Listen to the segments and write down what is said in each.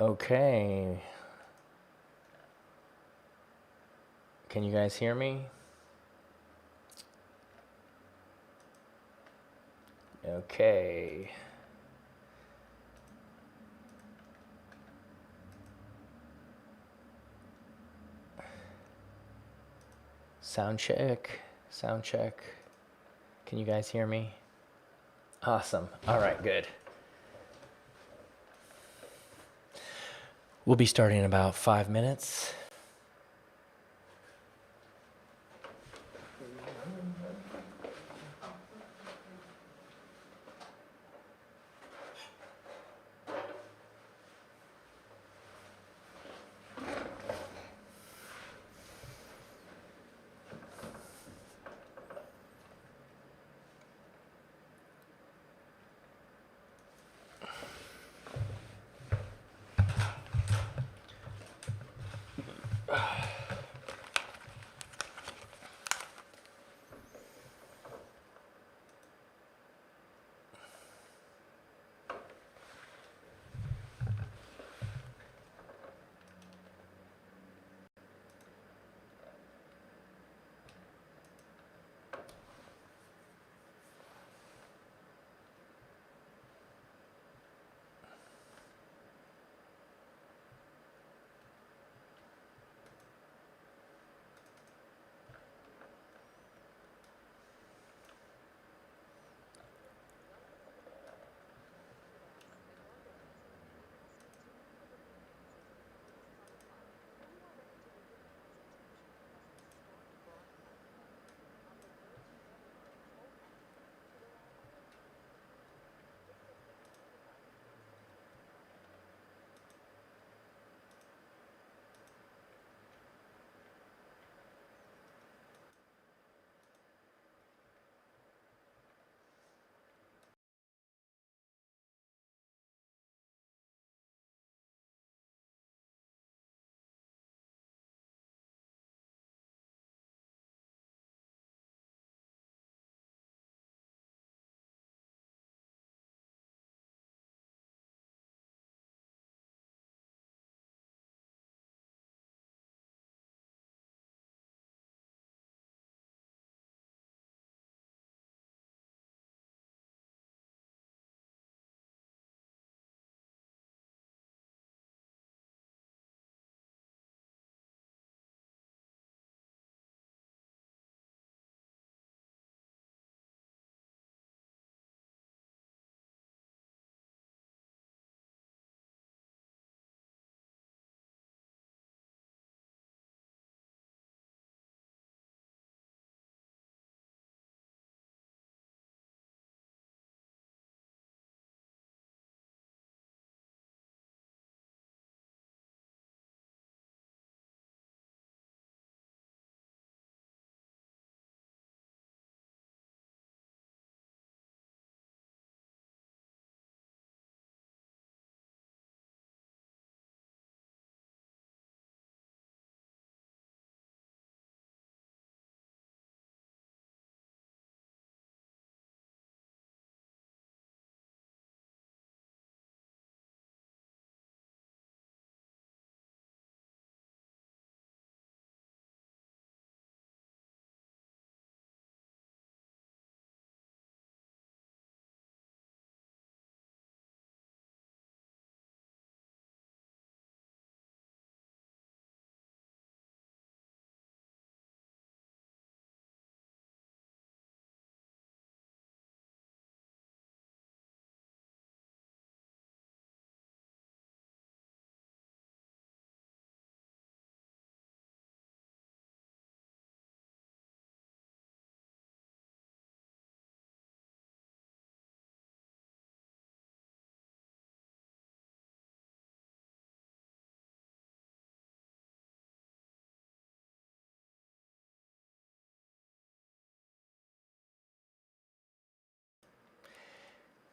Okay. Can you guys hear me? Okay. Sound check. Sound check. Can you guys hear me? Awesome. All right, good. We'll be starting in about 5 minutes.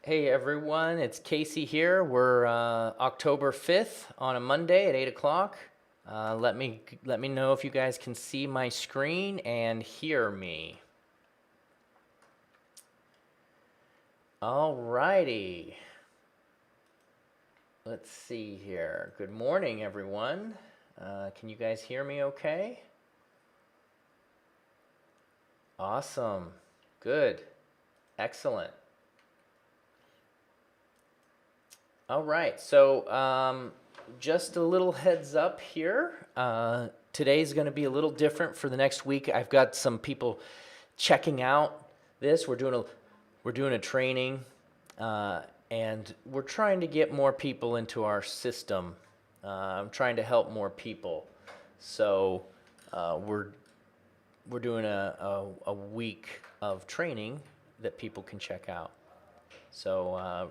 Hey everyone, it's Casey here. We're October 5th on a Monday at 8 o'clock. Let me know if you guys can see my screen and hear me. Alrighty. Let's see here. Good morning, everyone. Can you guys hear me okay? Awesome. Good. Excellent. All right. So just a little heads up here. Today's going to be a little different for the next week. I've got some people checking out this. We're doing a training, and we're trying to get more people into our system. I'm trying to help more people. So we're doing a week of training that people can check out. So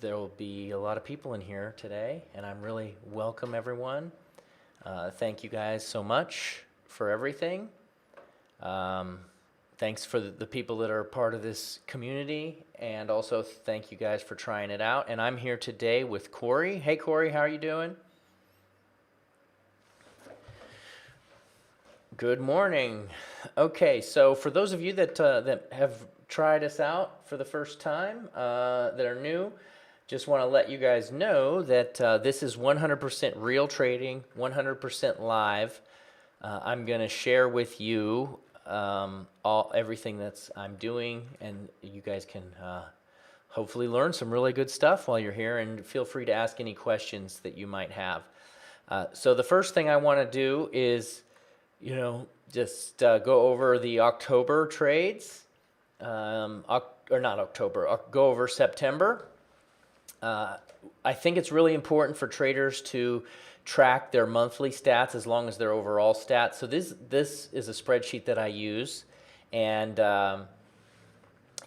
there will be a lot of people in here today, and I'm really welcome everyone. Thank you guys so much for everything. Thanks for the people that are part of this community, and also thank you guys for trying it out. And I'm here today with Corey. Hey Corey, how are you doing? Good morning. Okay, so for those of you that have tried us out for the first time, that are new, just want to let you guys know that this is 100% real trading, 100% live. I'm going to share with you everything that's I'm doing, and you guys can hopefully learn some really good stuff while you're here, and feel free to ask any questions that you might have. So the first thing I want to do is, just go over the October trades, or not October, go over September. I think it's really important for traders to track their monthly stats as long as their overall stats. So this is a spreadsheet that I use, and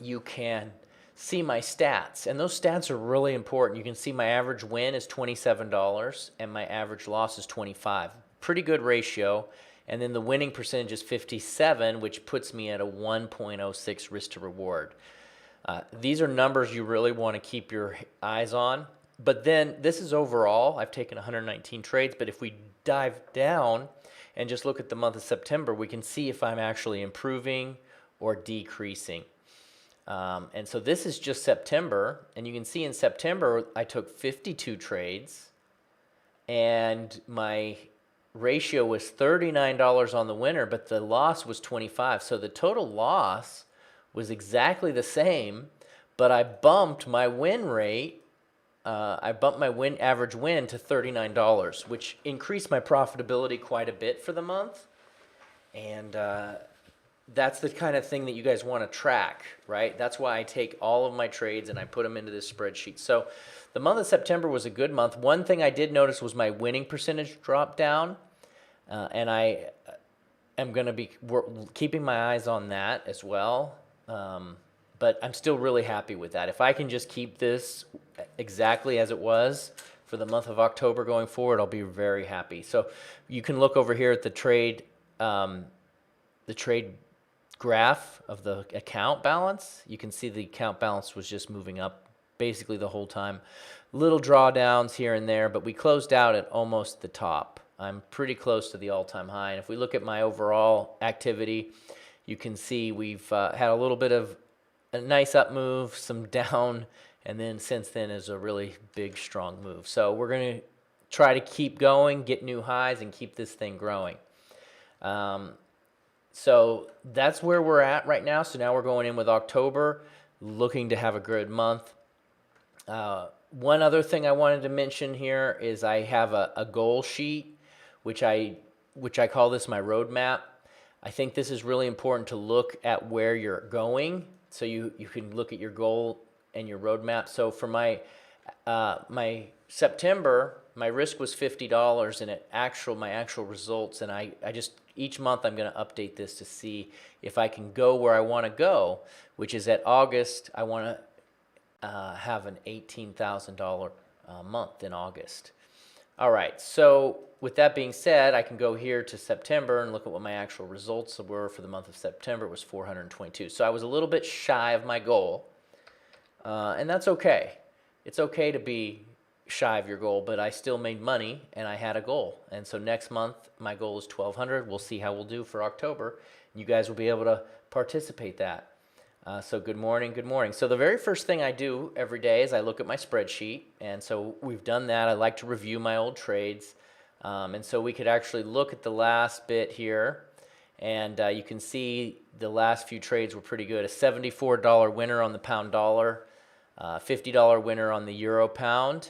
you can see my stats, and those stats are really important. You can see my average win is $27 and my average loss is 25. Pretty good ratio. And then the winning percentage is 57, which puts me at a 1.06 risk to reward. These are numbers you really want to keep your eyes on. But then this is overall. I've taken 119 trades, but if we dive down and just look at the month of September, we can see if I'm actually improving or decreasing. And so this is just September, and you can see in September I took 52 trades, and my ratio was $39 on the winner, but the loss was 25. So the total loss was exactly the same, but I bumped my win rate. I bumped my average win to $39, which increased my profitability quite a bit for the month. And that's the kind of thing that you guys want to track, right? That's why I take all of my trades and I put them into this spreadsheet. So the month of September was a good month. One thing I did notice was my winning percentage dropped down, and I am going to be keeping my eyes on that as well. But I'm still really happy with that. If I can just keep this exactly as it was for the month of October going forward, I'll be very happy. So you can look over here at the trade graph of the account balance. You can see the account balance was just moving up basically the whole time. Little drawdowns here and there, but we closed out at almost the top. I'm pretty close to the all-time high. And if we look at my overall activity, you can see we've had a little bit of a nice up move, some down, and then since then is a really big, strong move. So we're going to try to keep going, get new highs, and keep this thing growing. So that's where we're at right now. So now we're going in with October, looking to have a good month. One other thing I wanted to mention here is I have a goal sheet, which I call this my roadmap. I think this is really important to look at where you're going, so you can look at your goal and your roadmap. So for my September, my risk was $50, and my actual results, and I just each month I'm going to update this to see if I can go where I want to go, which is at August. I want to have an $18,000 month in August. All right, so with that being said, I can go here to September and look at what my actual results were for the month of September. It was 422. So I was a little bit shy of my goal, and that's okay. It's okay to be shy of your goal, but I still made money and I had a goal. And so next month, my goal is 1,200. We'll see how we'll do for October. You guys will be able to participate that. So good morning, good morning. So the very first thing I do every day is I look at my spreadsheet, and so we've done that. I like to review my old trades, and so we could actually look at the last bit here, and you can see the last few trades were pretty good. A $74 winner on the pound dollar, $50 winner on the euro pound,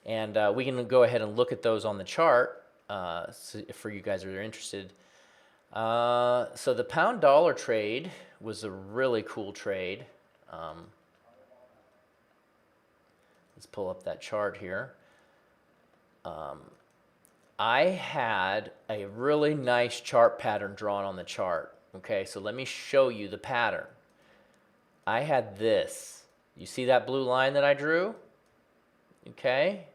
and we can go ahead and look at those on the chart for you guys that are interested. So the pound dollar trade was a really cool trade. Let's pull up that chart here. I had a really nice chart pattern drawn on the chart. Okay, so let me show you the pattern. I had this. You see that blue line that I drew? Okay.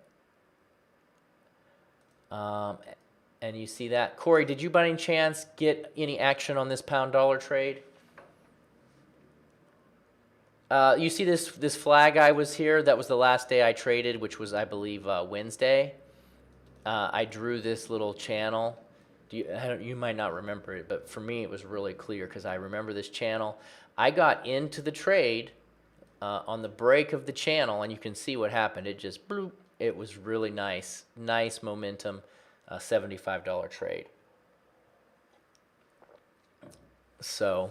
And you see that. Corey, did you by any chance get any action on this pound dollar trade? You see this flag I was here? That was the last day I traded, which was, I believe, Wednesday. I drew this little channel. You might not remember it, but for me it was really clear because I remember this channel. I got into the trade on the break of the channel, and you can see what happened. It just bloop. It was really nice momentum, $75 trade. So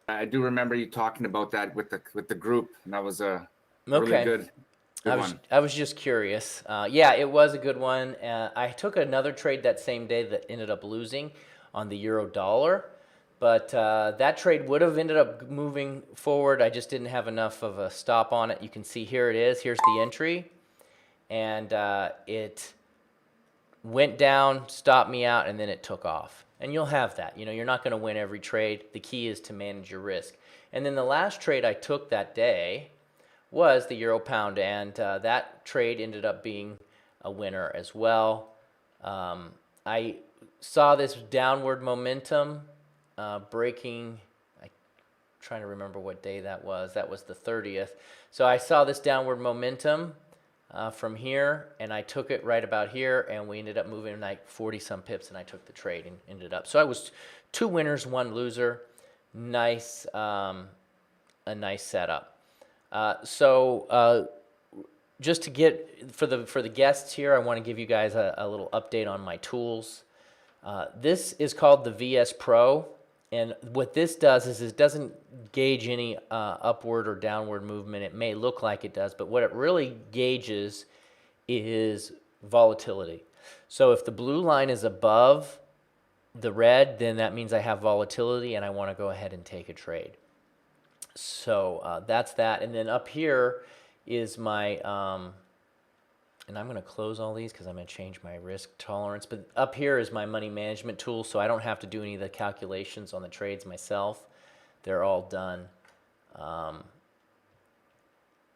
I do remember you talking about that with the group, and that was a really okay. good one. I was just curious. Yeah, it was a good one. I took another trade that same day that ended up losing on the euro dollar, but that trade would have ended up moving forward. I just didn't have enough of a stop on it. You can see here it is. Here's the entry, and it went down, stopped me out, and then it took off. And you'll have that. You know, you're not going to win every trade. The key is to manage your risk. And then the last trade I took that day was the euro pound, and that trade ended up being a winner as well. I saw this downward momentum breaking. I'm trying to remember what day that was. That was the 30th. So I saw this downward momentum from here, and I took it right about here, and we ended up moving like 40 some pips, and I took the trade and ended up. So I was 2 winners, 1 loser. Nice, a nice setup. Just to get for the guests here, I want to give you guys a little update on my tools. This is called the VSPRO, and what this does is it doesn't gauge any upward or downward movement. It may look like it does, but what it really gauges is volatility. So if the blue line is above the red, then that means I have volatility and I want to go ahead and take a trade. So that's that. And then up here is my, and I'm going to close all these because I'm going to change my risk tolerance. But up here is my money management tool, so I don't have to do any of the calculations on the trades myself. They're all done.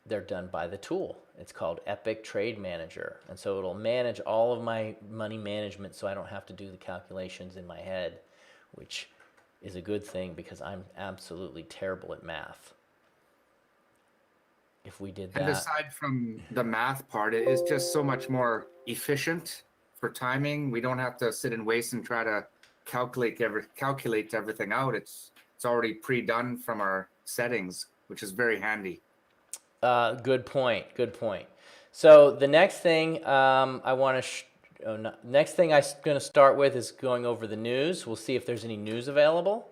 They're done by the tool. It's called EPIC Trade Manager. And so it'll manage all of my money management so I don't have to do the calculations in my head, which is a good thing because I'm absolutely terrible at math. If we did that. And aside from the math part, it is just so much more efficient for timing. We don't have to sit and waste and try to calculate everything out. It's already pre-done from our settings, which is very handy. Good point. Good point. So the next thing next thing I'm going to start with is going over the news. We'll see if there's any news available.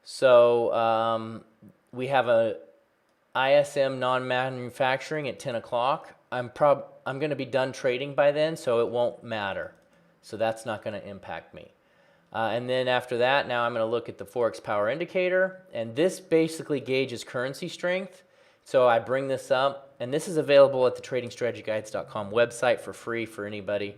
So we have a ISM non-manufacturing at 10 o'clock. I'm going to be done trading by then, so it won't matter. So that's not going to impact me. And then after that, now I'm going to look at the Forex power indicator, and this basically gauges currency strength. So I bring this up, and this is available at the tradingstrategyguides.com website for free for anybody.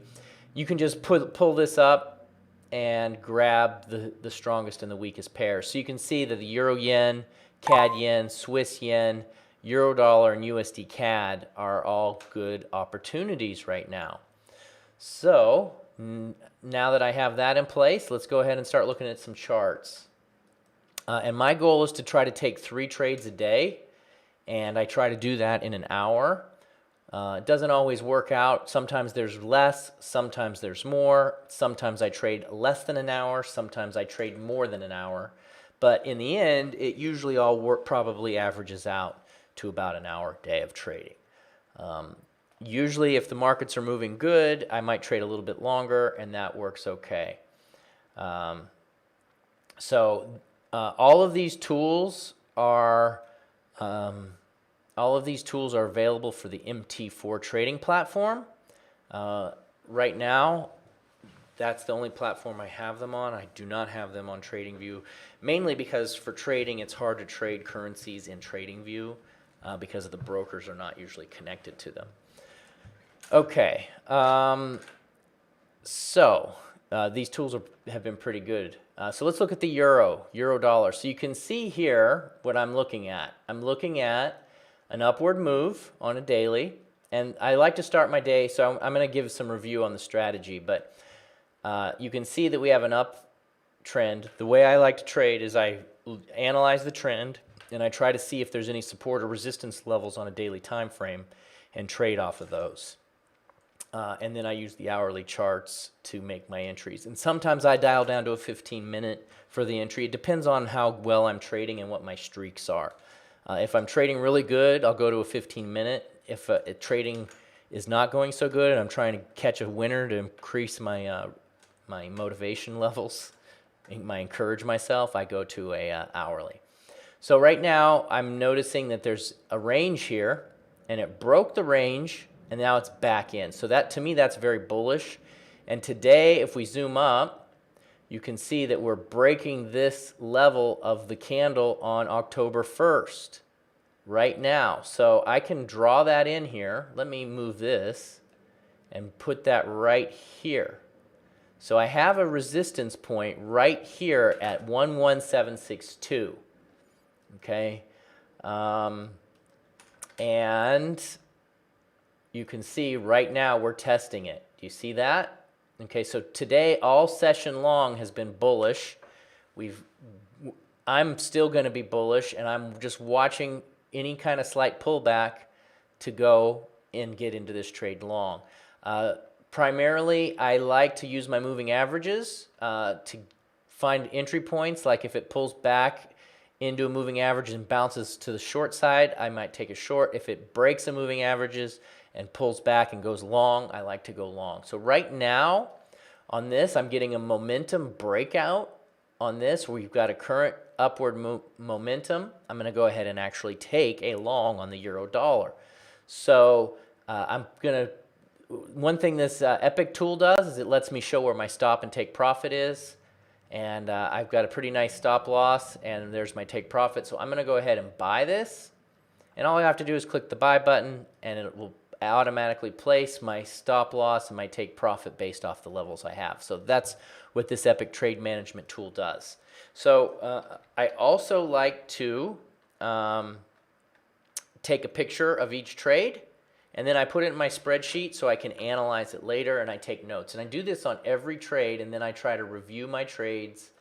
You can just pull this up and grab the strongest and the weakest pairs. So you can see that the Euro Yen, CAD Yen, Swiss Yen, Euro Dollar, and USD CAD are all good opportunities right now. So now that I have that in place, let's go ahead and start looking at some charts. And my goal is to try to take 3 trades a day. and I try to do that in an hour. It doesn't always work out. Sometimes there's less, sometimes there's more. Sometimes I trade less than an hour, sometimes I trade more than an hour. But in the end, it usually all probably averages out to about an hour a day of trading. Usually if the markets are moving good, I might trade a little bit longer, and that works okay. All of these tools are available for the MT4 trading platform. Right now, that's the only platform I have them on. I do not have them on TradingView, mainly because for trading, it's hard to trade currencies in TradingView because the brokers are not usually connected to them. Okay, these tools have been pretty good. So let's look at the euro dollar. So you can see here what I'm looking at. I'm looking at an upward move on a daily, and I like to start my day, so I'm going to give some review on the strategy, but you can see that we have an uptrend. The way I like to trade is I analyze the trend, and I try to see if there's any support or resistance levels on a daily time frame and trade off of those. And then I use the hourly charts to make my entries. And sometimes I dial down to a 15-minute for the entry. It depends on how well I'm trading and what my streaks are. If I'm trading really good, I'll go to a 15-minute. If trading is not going so good and I'm trying to catch a winner to increase my my motivation levels, encourage myself, I go to a hourly. So right now I'm noticing that there's a range here, and it broke the range, and now it's back in. So that, to me, that's very bullish. And today, if we zoom up, you can see that we're breaking this level of the candle on October 1st right now. So I can draw that in here. Let me move this and put that right here. So I have a resistance point right here at 11762. Okay. And you can see right now we're testing it. Do you see that? Okay, so today all session long has been bullish. I'm still going to be bullish, and I'm just watching any kind of slight pullback to go and get into this trade long. Primarily, I like to use my moving averages to find entry points. Like if it pulls back into a moving average and bounces to the short side, I might take a short. If it breaks the moving averages and pulls back and goes long, I like to go long. So right now on this, I'm getting a momentum breakout on this. We've got a current upward momentum. I'm going to go ahead and actually take a long on the euro dollar. So one thing this EPIC tool does is it lets me show where my stop and take profit is. And I've got a pretty nice stop loss, and there's my take profit. So I'm going to go ahead and buy this. And all I have to do is click the buy button, and it will automatically place my stop loss and my take profit based off the levels I have. So that's what this EPIC trade management tool does. So I also like to take a picture of each trade, and then I put it in my spreadsheet so I can analyze it later, and I take notes. And I do this on every trade, and then I try to review my trades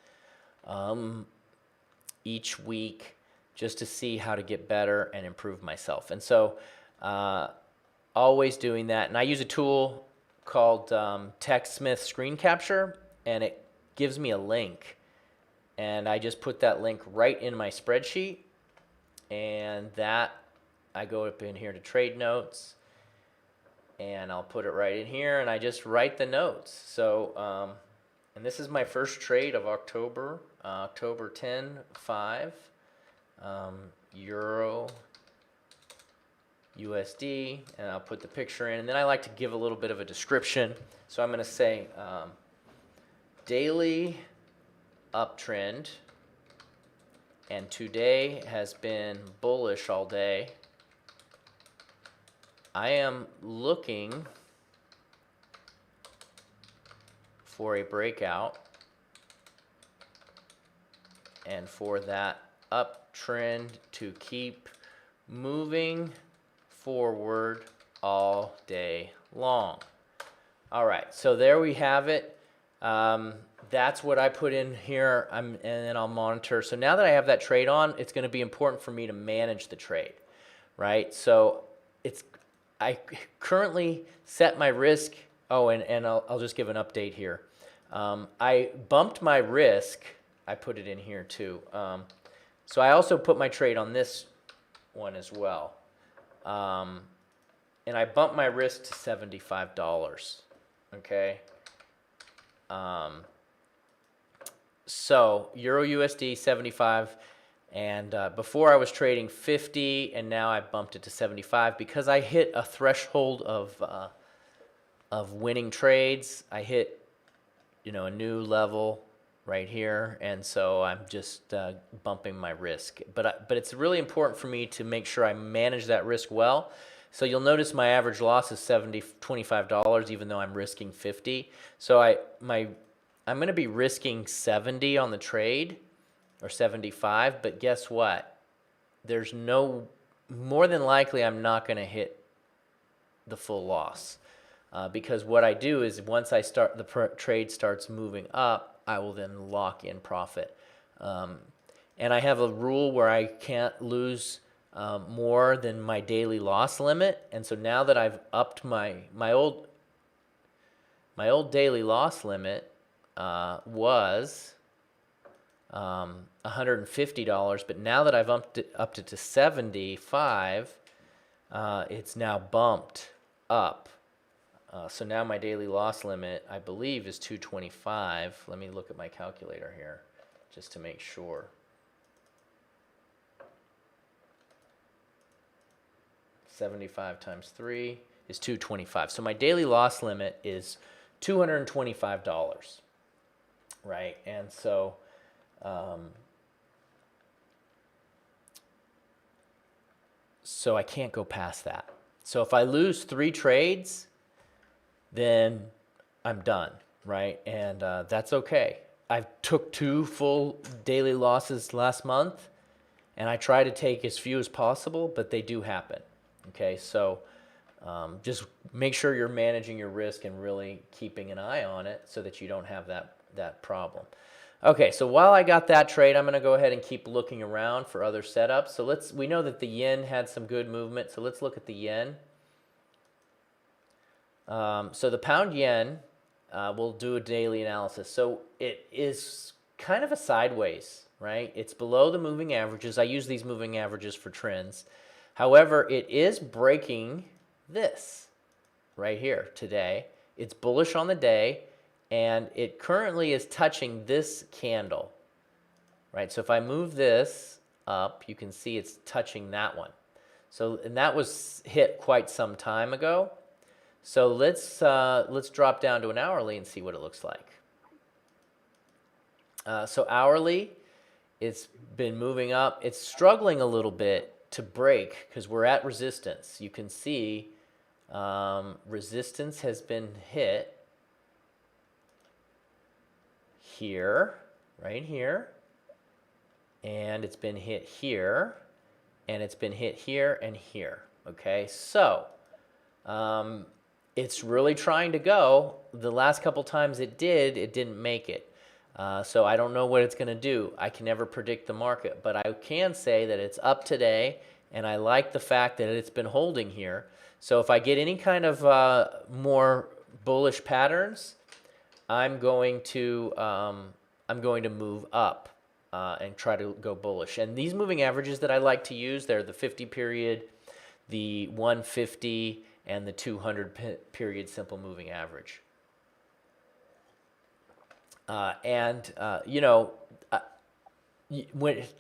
each week just to see how to get better and improve myself. And so always doing that. And I use a tool called TechSmith Screen Capture, and it gives me a link. And I just put that link right in my spreadsheet, and that I go up in here to trade notes, and I'll put it right in here, and I just write the notes. So, and this is my first trade of October 10/5, Euro USD, and I'll put the picture in, and then I like to give a little bit of a description. So I'm going to say daily uptrend, and today has been bullish all day. I am looking for a breakout and for that uptrend to keep moving forward all day long. All right, so there we have it. That's what I put in here, and then I'll monitor. So now that I have that trade on, it's going to be important for me to manage the trade. right? So I currently set my risk. Oh, and I'll just give an update here. I bumped my risk. I put it in here too. So I also put my trade on this one as well. And I bumped my risk to $75. Okay. So Euro USD 75, and before I was trading 50, and now I bumped it to 75 because I hit a threshold of winning trades. I hit, a new level right here, and so I'm just bumping my risk. But it's really important for me to make sure I manage that risk well. So you'll notice my average loss is $25, even though I'm risking 50. So I'm going to be risking 70 on the trade, or 75, but guess what? More than likely I'm not going to hit the full loss. Because what I do is once the trade starts moving up, I will then lock in profit. And I have a rule where I can't lose more than my daily loss limit. And so now that I've upped my old daily loss limit was $150, but now that I've upped it to 75, it's now bumped up. So now my daily loss limit, I believe, is 225. Let me look at my calculator here just to make sure. 75 times 3 is 225. So my daily loss limit is $225, right? And so I can't go past that. So if I lose 3 trades, then I'm done, right? And that's okay. I took 2 full daily losses last month, and I try to take as few as possible, but they do happen. Okay, so just make sure you're managing your risk and really keeping an eye on it so that you don't have that problem. Okay, so while I got that trade, I'm going to go ahead and keep looking around for other setups. So we know that the yen had some good movement, so let's look at the yen. So the pound yen, we'll do a daily analysis. So it is kind of a sideways, right? It's below the moving averages. I use these moving averages for trends. However, it is breaking this right here today. It's bullish on the day, and it currently is touching this candle, right? So if I move this up, you can see it's touching that one. So, and that was hit quite some time ago. So let's drop down to an hourly and see what it looks like. So hourly, it's been moving up. It's struggling a little bit to break because we're at resistance. You can see resistance has been hit here, right here, and it's been hit here, and it's been hit here and here. Okay, so it's really trying to go. The last couple times it didn't make it. So I don't know what it's going to do. I can never predict the market, but I can say that it's up today, and I like the fact that it's been holding here. So if I get any kind of more bullish patterns, I'm going to move up and try to go bullish. And these moving averages that I like to use, they're the 50 period, the 150, and the 200 period simple moving average. When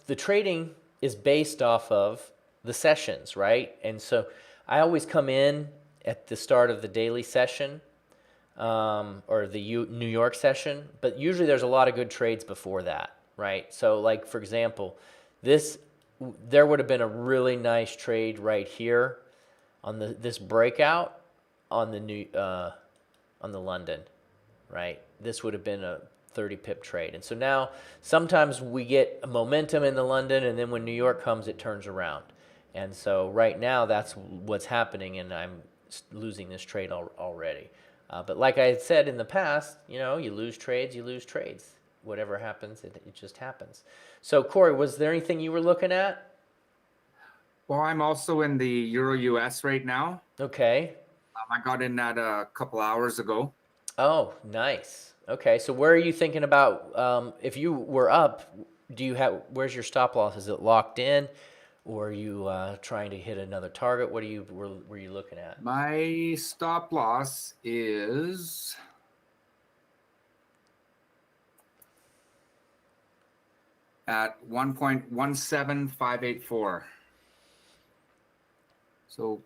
the trading is based off of the sessions, right? And so I always come in at the start of the daily session or the New York session, but usually there's a lot of good trades before that, right? So like, for example, there would have been a really nice trade right here on this breakout on the London, right? This would have been a 30 pip trade. And so now sometimes we get a momentum in the London, and then when New York comes, it turns around. And so right now that's what's happening, and I'm losing this trade already. But like I had said in the past, you lose trades, you lose trades. Whatever happens, it just happens. So Corey, was there anything you were looking at? Well, I'm also in the Euro US right now. Okay. I got in that a couple hours ago. Oh, nice. Okay, so where are you thinking about? If you were up, do you have? Where's your stop loss? Is it locked in, or are you trying to hit another target? What were you looking at? My stop loss is at 1.17584. So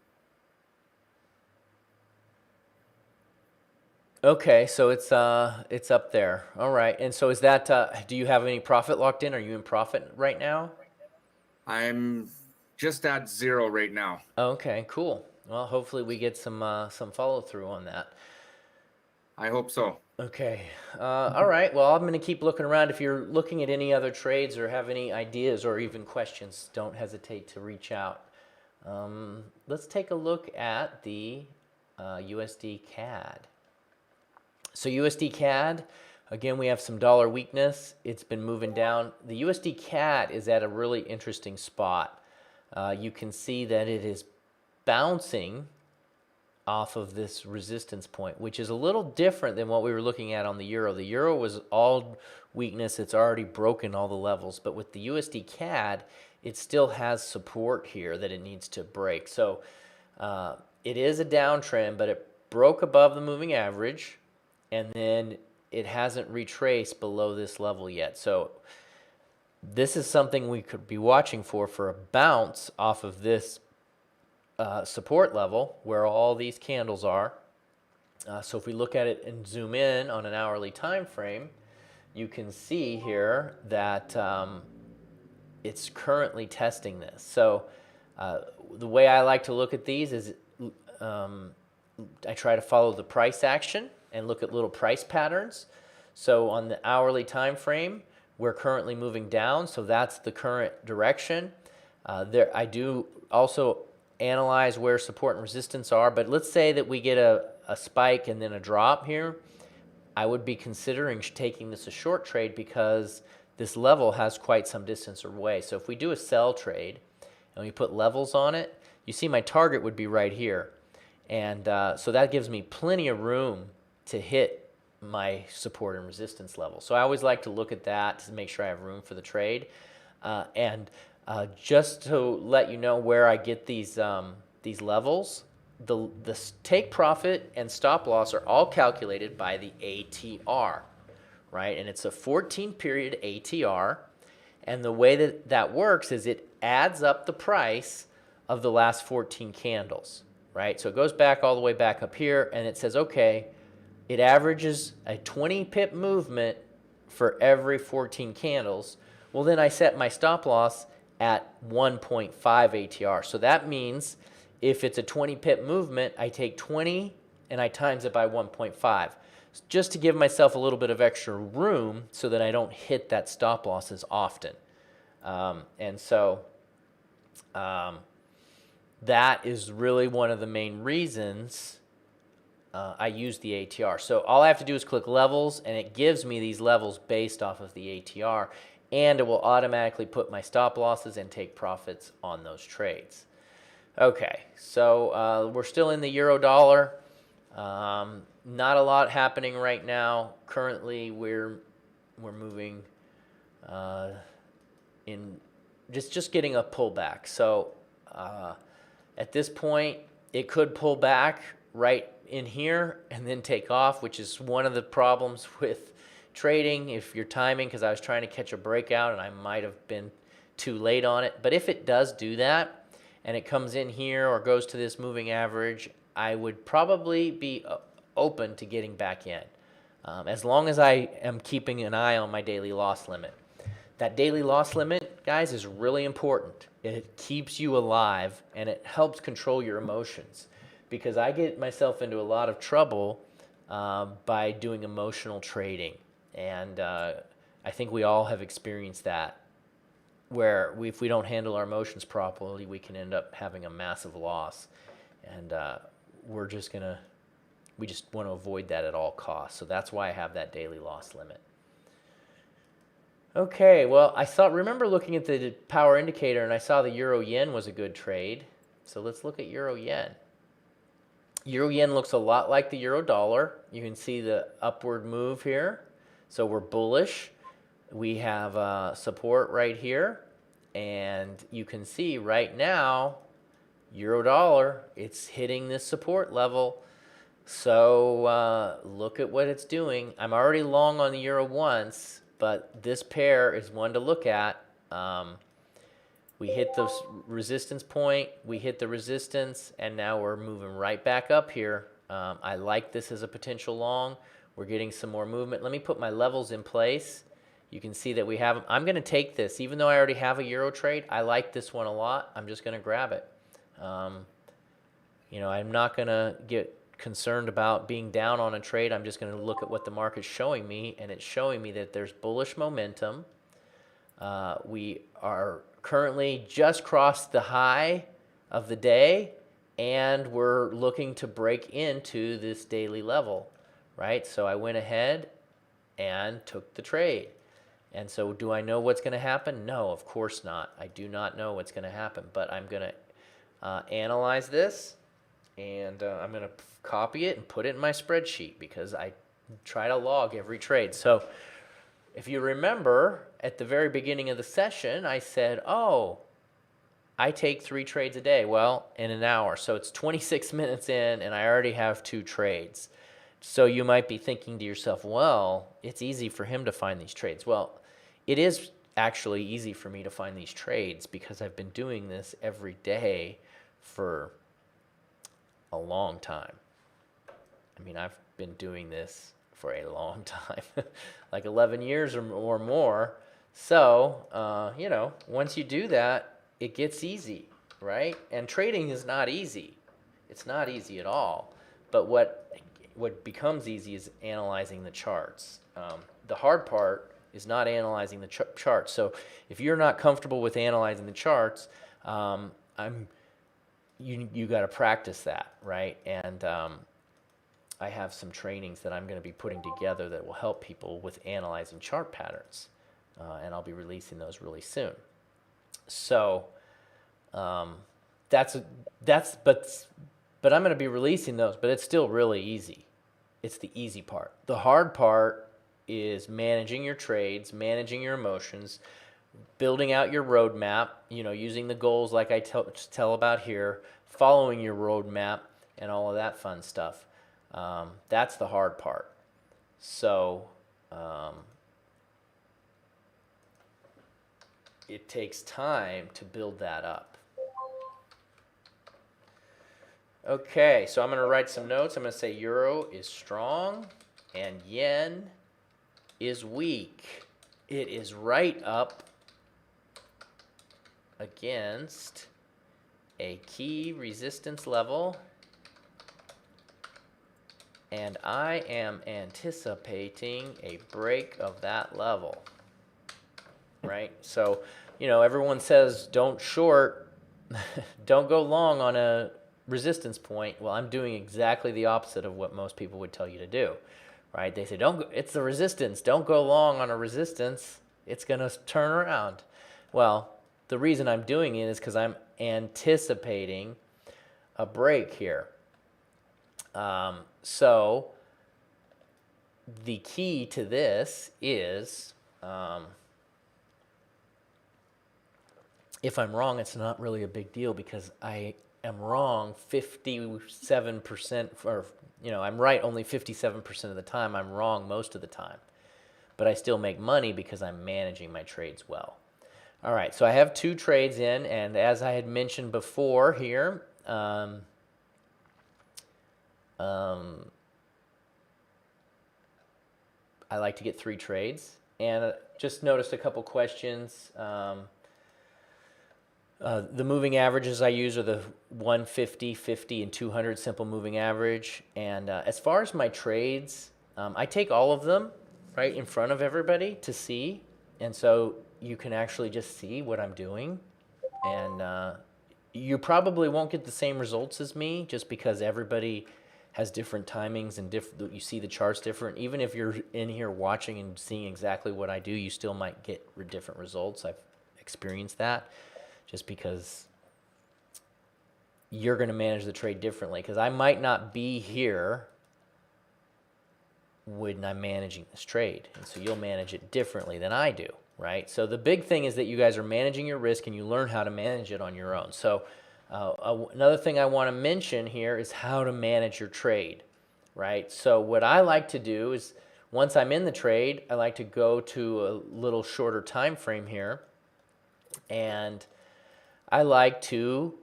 Okay, so it's up there. All right, and so is that? Do you have any profit locked in? Are you in profit right now? I'm just at zero right now. Okay, cool. Well, hopefully we get some follow through on that. I hope so. Okay. All right. Well, I'm going to keep looking around. If you're looking at any other trades or have any ideas or even questions, don't hesitate to reach out. Let's take a look at the USD CAD. So USD CAD, again, we have some dollar weakness. It's been moving down. The USD CAD is at a really interesting spot. You can see that it is bouncing off of this resistance point, which is a little different than what we were looking at on the euro. The euro was all weakness. It's already broken all the levels. But with the USD CAD, it still has support here that it needs to break. So it is a downtrend, but it broke above the moving average, and then it hasn't retraced below this level yet. So this is something we could be watching for a bounce off of this support level where all these candles are. So if we look at it and zoom in on an hourly time frame, you can see here that it's currently testing this. So the way I like to look at these is I try to follow the price action and look at little price patterns. So on the hourly time frame, we're currently moving down, so that's the current direction. I do also analyze where support and resistance are, but let's say that we get a spike and then a drop here. I would be considering taking this a short trade because this level has quite some distance away. So if we do a sell trade and we put levels on it, you see my target would be right here. And so that gives me plenty of room to hit my support and resistance level. So I always like to look at that to make sure I have room for the trade. Just to let you know where I get these levels, the take profit and stop loss are all calculated by the ATR, right? And it's a 14-period ATR. And the way that that works is it adds up the price of the last 14 candles, right? So it goes back all the way back up here, and it says, okay, it averages a 20 pip movement for every 14 candles. Well, then I set my stop loss at 1.5 ATR. So that means if it's a 20 pip movement, I take 20 and I times it by 1.5, just to give myself a little bit of extra room so that I don't hit that stop loss as often. That is really one of the main reasons I use the ATR. So all I have to do is click levels, and it gives me these levels based off of the ATR, and it will automatically put my stop losses and take profits on those trades. Okay, so we're still in the euro dollar. Not a lot happening right now. Currently, we're moving in just getting a pullback. So at this point, it could pull back right in here and then take off, which is one of the problems with trading if you're timing, because I was trying to catch a breakout and I might have been too late on it. But if it does do that and it comes in here or goes to this moving average, I would probably be open to getting back in, as long as I am keeping an eye on my daily loss limit. That daily loss limit, guys, is really important. It keeps you alive and it helps control your emotions, because I get myself into a lot of trouble by doing emotional trading. And I think we all have experienced that, where if we don't handle our emotions properly, we can end up having a massive loss. And we just want to avoid that at all costs. So that's why I have that daily loss limit. Okay, well, remember looking at the power indicator and I saw the Euro Yen was a good trade. So let's look at Euro Yen. Euro Yen looks a lot like the Euro Dollar. You can see the upward move here. So we're bullish. We have support right here. And you can see right now, Euro Dollar, it's hitting this support level. So look at what it's doing. I'm already long on the Euro once, but this pair is one to look at. We hit the resistance point, we hit the resistance, and now we're moving right back up here. I like this as a potential long. We're getting some more movement. Let me put my levels in place. You can see that we have them. I'm going to take this. Even though I already have a Euro trade, I like this one a lot. I'm just going to grab it. I'm not going to get concerned about being down on a trade. I'm just going to look at what the market's showing me, and it's showing me that there's bullish momentum. We are currently just crossed the high of the day, and we're looking to break into this daily level, right? So I went ahead and took the trade. And so do I know what's going to happen? No, of course not. I do not know what's going to happen, but I'm going to analyze this, and I'm going to copy it and put it in my spreadsheet because I try to log every trade. So if you remember, at the very beginning of the session, I said, oh, I take 3 trades a day. Well, in an hour. So it's 26 minutes in, and I already have 2 trades. So you might be thinking to yourself, well, it's easy for him to find these trades. Well, it is actually easy for me to find these trades because I've been doing this every day for a long time. I mean, I've been doing this for a long time, like 11 years or more. So, once you do that, it gets easy, right? And trading is not easy. It's not easy at all. But what becomes easy is analyzing the charts. The hard part is not analyzing the charts. So if you're not comfortable with analyzing the charts, you got to practice that, right? And I have some trainings that I'm going to be putting together that will help people with analyzing chart patterns, and I'll be releasing those really soon. So but I'm going to be releasing those, but it's still really easy. It's the easy part. The hard part is managing your trades, managing your emotions, building out your roadmap, using the goals like I tell about here, following your roadmap, and all of that fun stuff. That's the hard part. So it takes time to build that up. Okay, so I'm going to write some notes. I'm going to say Euro is strong and Yen is weak. It is right up against a key resistance level, and I am anticipating a break of that level, right? So, everyone says don't short, don't go long on a resistance point. Well, I'm doing exactly the opposite of what most people would tell you to do, right? They say, it's the resistance. Don't go long on a resistance. It's going to turn around. Well, the reason I'm doing it is because I'm anticipating a break here. So the key to this is, if I'm wrong, it's not really a big deal because I am wrong 57%, or I'm right only 57% of the time. I'm wrong most of the time, but I still make money because I'm managing my trades well. All right, so I have 2 trades in, and as I had mentioned before here, I like to get 3 trades, and just noticed a couple questions. The moving averages I use are the 150, 50, and 200 simple moving average. And as far as my trades, I take all of them right in front of everybody to see. And so you can actually just see what I'm doing. And you probably won't get the same results as me just because everybody has different timings and you see the charts different. Even if you're in here watching and seeing exactly what I do, you still might get different results. I've experienced that just because you're going to manage the trade differently, because I might not be here when I'm managing this trade, and so you'll manage it differently than I do, right? So the big thing is that you guys are managing your risk and you learn how to manage it on your own. So another thing I want to mention here is how to manage your trade, right? So what I like to do is, once I'm in the trade, I like to go to a little shorter time frame here, and I like to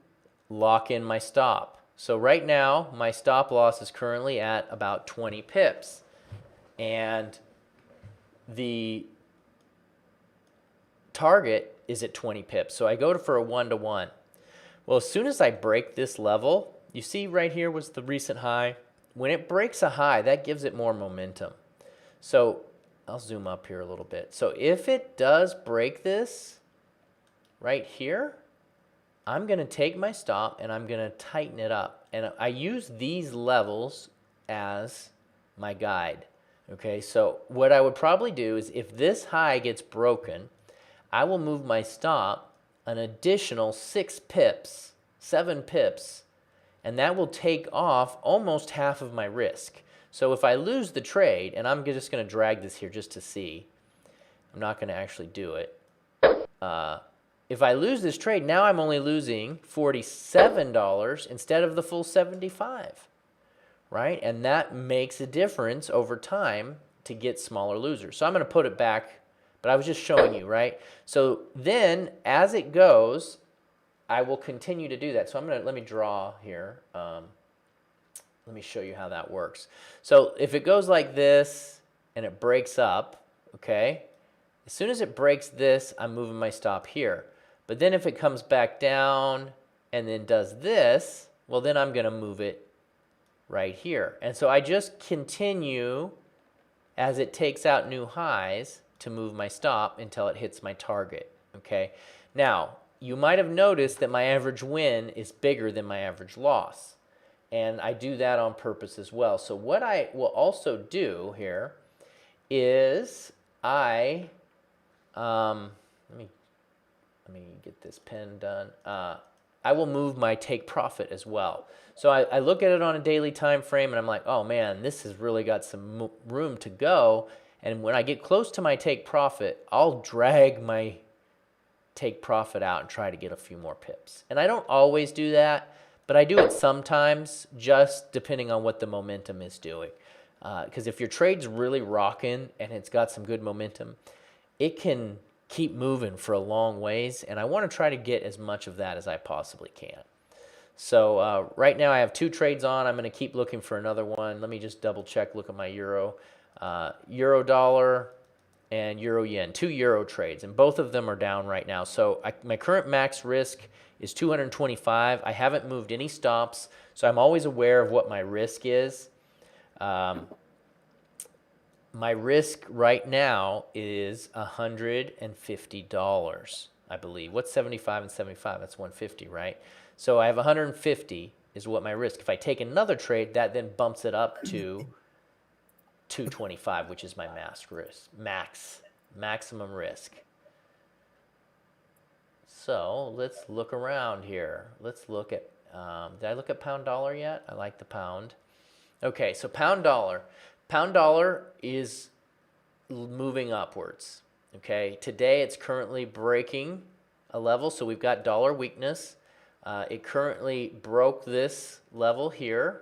lock in my stop. So right now, my stop loss is currently at about 20 pips. And the target is at 20 pips. So I go for a 1-to-1. Well, as soon as I break this level, you see right here was the recent high. When it breaks a high, that gives it more momentum. So I'll zoom up here a little bit. So if it does break this right here, I'm going to take my stop and I'm going to tighten it up. And I use these levels as my guide. Okay, so what I would probably do is, if this high gets broken, I will move my stop an additional 6 pips, 7 pips, and that will take off almost half of my risk. So if I lose the trade, and I'm just going to drag this here just to see, I'm not going to actually do it. If I lose this trade, now I'm only losing $47 instead of the full 75, right? And that makes a difference over time to get smaller losers. So I'm going to put it back, but I was just showing you, right? So then as it goes, I will continue to do that. So let me draw here. Let me show you how that works. So if it goes like this and it breaks up, okay, as soon as it breaks this, I'm moving my stop here. But then if it comes back down and then does this, well, then I'm going to move it right here. And so I just continue as it takes out new highs to move my stop until it hits my target, okay? Now, you might have noticed that my average win is bigger than my average loss. And I do that on purpose as well. So what I will also do here is let me get this pen done. I will move my take profit as well. So I look at it on a daily time frame and I'm like, oh man, this has really got some room to go. And when I get close to my take profit, I'll drag my take profit out and try to get a few more pips. And I don't always do that, but I do it sometimes, just depending on what the momentum is doing. Because if your trade's really rocking and it's got some good momentum, it can keep moving for a long ways, and I want to try to get as much of that as I possibly can. So right now I have 2 trades on. I'm going to keep looking for another one. Let me just double check, look at my euro. Euro dollar and euro yen, 2 euro trades, and both of them are down right now. So my current max risk is 225. I haven't moved any stops, so I'm always aware of what my risk is. My risk right now is $150, I believe. What's 75 and 75? That's 150, right? So I have 150 is what my risk. If I take another trade, that then bumps it up to 225, which is my maximum risk. So let's look around here. Let's look at, did I look at pound dollar yet? I like the pound. Okay, so pound dollar. Pound dollar is moving upwards, okay? Today it's currently breaking a level, so we've got dollar weakness. It currently broke this level here,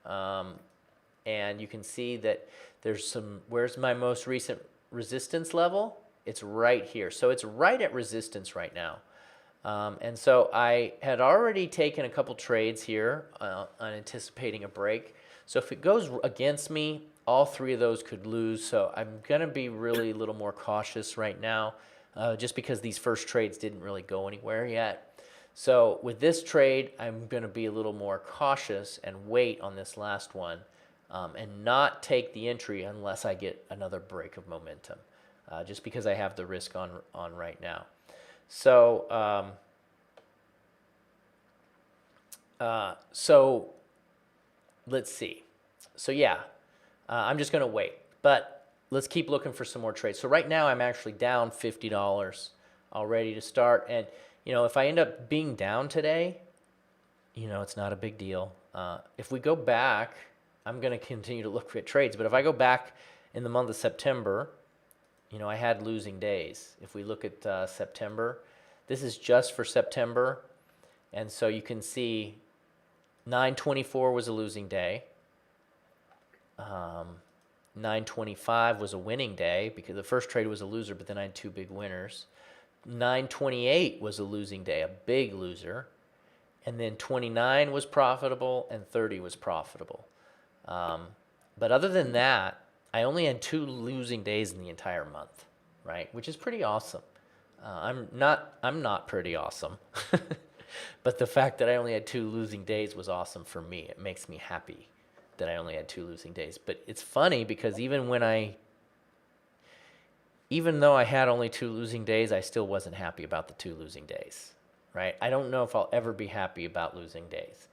and you can see that there's some, where's my most recent resistance level? It's right here. So it's right at resistance right now. And so I had already taken a couple trades here on anticipating a break. So if it goes against me, all 3 of those could lose. So I'm going to be really a little more cautious right now, just because these first trades didn't really go anywhere yet. So with this trade, I'm going to be a little more cautious and wait on this last one, and not take the entry unless I get another break of momentum, just because I have the risk on right now. So, so let's see. So yeah, I'm just going to wait. But let's keep looking for some more trades. So right now I'm actually down $50 already to start. And, if I end up being down today, it's not a big deal. If we go back, I'm going to continue to look at trades. But if I go back in the month of September, I had losing days. If we look at September, this is just for September. And so you can see 9/24 was a losing day. 9/25 was a winning day because the first trade was a loser, but then I had two big winners. 9/28 was a losing day, a big loser. And then 29 was profitable and 30 was profitable. But other than that, I only had two losing days in the entire month, right? Which is pretty awesome. I'm not pretty awesome. But the fact that I only had two losing days was awesome for me. It makes me happy that I only had two losing days. But it's funny because even though I had only two losing days, I still wasn't happy about the two losing days, right? I don't know if I'll ever be happy about losing days.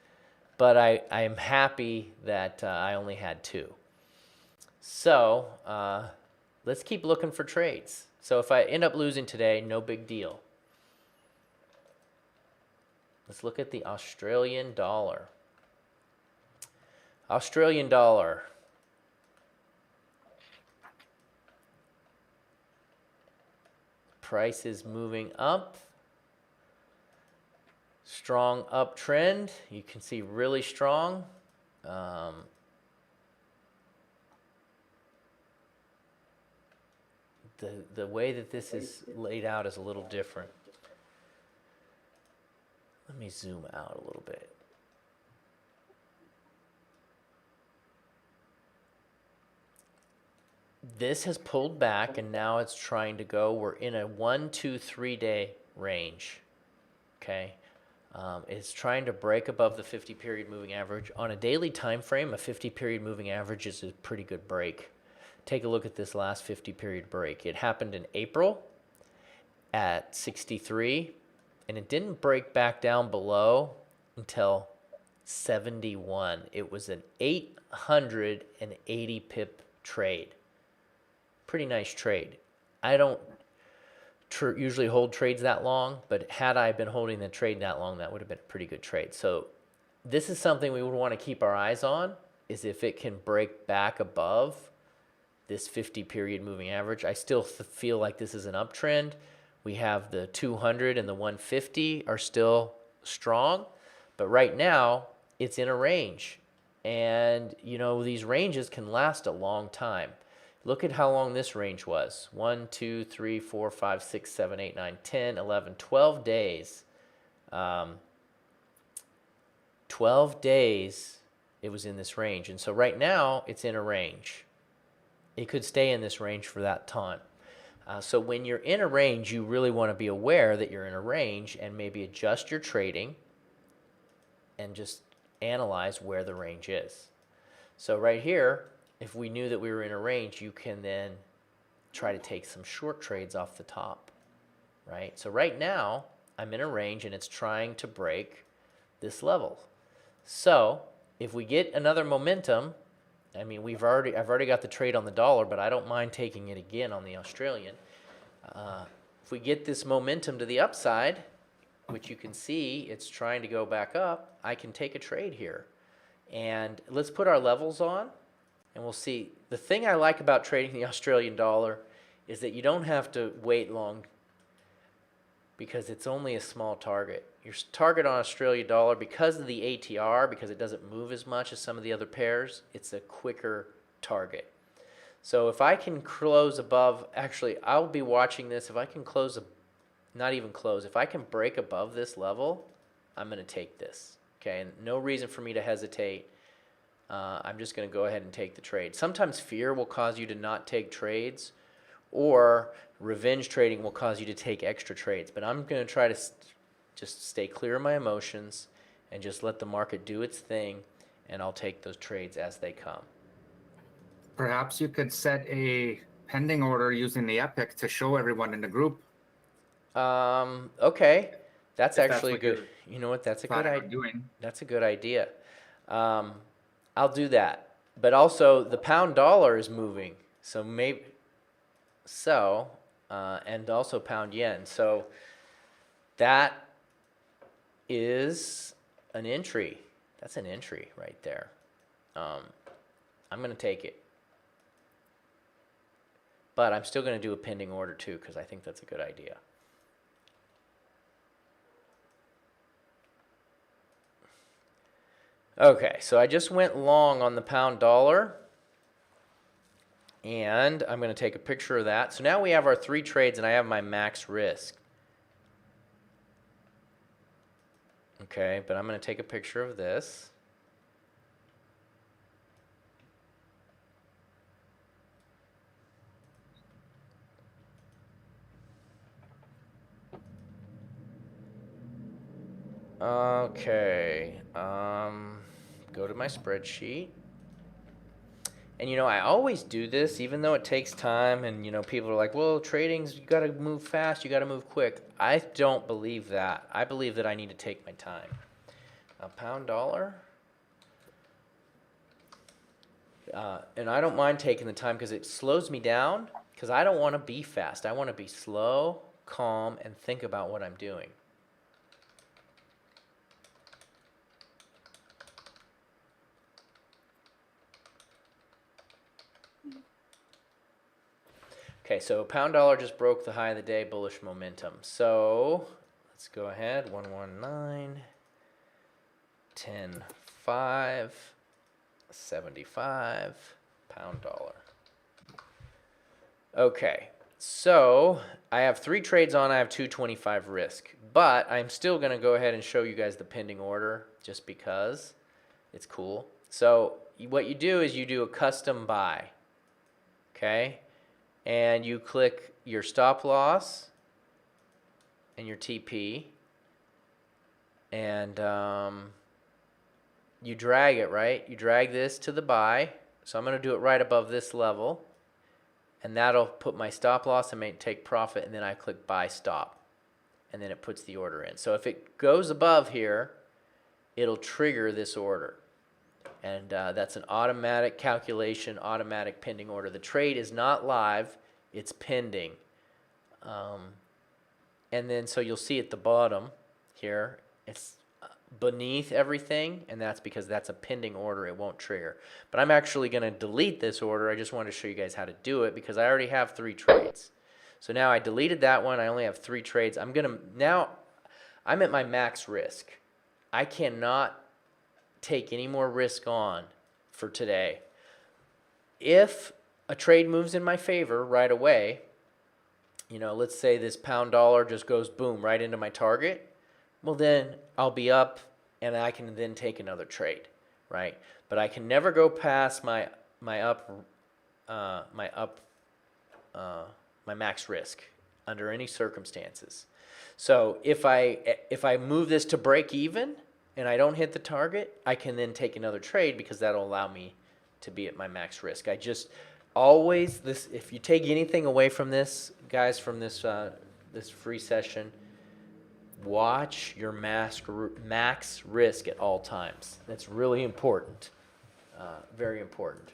But I am happy that I only had two. So let's keep looking for trades. So if I end up losing today, no big deal. Let's look at the Australian dollar. Australian dollar. Price is moving up. Strong uptrend. You can see really strong. The way that this is laid out is a little different. Let me zoom out a little bit. This has pulled back and now it's trying to go. We're in a 1, 2, 3 day range. Okay. It's trying to break above the 50 period moving average. On a daily time frame, a 50 period moving average is a pretty good break. Take a look at this last 50 period break. It happened in April at 63, and it didn't break back down below until 71. It was an 880 pip trade. Pretty nice trade. I don't usually hold trades that long, but had I been holding the trade that long, that would have been a pretty good trade. So this is something we would want to keep our eyes on, is if it can break back above this 50 period moving average. I still feel like this is an uptrend. We have the 200 and the 150 are still strong, but right now it's in a range. And these ranges can last a long time. Look at how long this range was. 1, 2, 3, 4, 5, 6, 7, 8, 9, 10, 11, 12 days. 12 days it was in this range. And so right now it's in a range. It could stay in this range for that time. So when you're in a range, you really want to be aware that you're in a range and maybe adjust your trading and just analyze where the range is. So right here, if we knew that we were in a range, you can then try to take some short trades off the top, right? So right now, I'm in a range and it's trying to break this level. So if we get another momentum, I mean, I've already got the trade on the dollar, but I don't mind taking it again on the Australian. If we get this momentum to the upside, which you can see it's trying to go back up, I can take a trade here. And let's put our levels on. And we'll see. The thing I like about trading the Australian dollar is that you don't have to wait long because it's only a small target. Your target on Australian dollar, because of the ATR, because it doesn't move as much as some of the other pairs, it's a quicker target. So if I can close above, actually, I'll be watching this. If I can close, not even close, if I can break above this level, I'm going to take this. Okay, and no reason for me to hesitate. I'm just going to go ahead and take the trade. Sometimes fear will cause you to not take trades, or revenge trading will cause you to take extra trades. But I'm going to try to just stay clear of my emotions and just let the market do its thing, and I'll take those trades as they come. Perhaps you could set a pending order using the EPIC to show everyone in the group. Okay, that's actually good. You know what? That's a good idea. Doing. That's a good idea. I'll do that. but also the pound dollar is moving. So maybe, and also pound yen. So that is an entry. That's an entry right there. I'm going to take it. But I'm still going to do a pending order too, because I think that's a good idea. Okay, so I just went long on the pound dollar. And I'm going to take a picture of that. So now we have our 3 trades, and I have my max risk. Okay, but I'm going to take a picture of this. Okay, go to my spreadsheet. And I always do this, even though it takes time, and people are like, well, trading's, you got to move fast, you got to move quick. I don't believe that. I believe that I need to take my time. A pound dollar. And I don't mind taking the time because it slows me down, because I don't want to be fast. I want to be slow, calm, and think about what I'm doing. Okay, so pound dollar just broke the high of the day, bullish momentum. So let's go ahead, 119, 10, 5, 75, pound dollar. Okay, so I have 3 trades on, I have 225 risk, but I'm still going to go ahead and show you guys the pending order just because it's cool. So what you do is you do a custom buy, okay? And you click your stop loss and your TP, and you drag it, right? You drag this to the buy. So I'm going to do it right above this level, and that'll put my stop loss and may take profit, and then I click buy stop, and then it puts the order in. So if it goes above here, it'll trigger this order. And that's an automatic calculation, automatic pending order. The trade is not live, it's pending. And then so you'll see at the bottom here, it's beneath everything, and that's because that's a pending order, it won't trigger. But I'm actually going to delete this order. I just wanted to show you guys how to do it because I already have 3 trades. So now I deleted that one, I only have 3 trades. Now I'm at my max risk. I cannot take any more risk on for today. If a trade moves in my favor right away, let's say this pound dollar just goes boom right into my target, well then I'll be up and I can then take another trade, right? But I can never go past my max risk under any circumstances. So if I move this to break even and I don't hit the target, I can then take another trade because that'll allow me to be at my max risk. I just always, if you take anything away from this, guys, from this free session, watch your max risk at all times. That's really important, very important.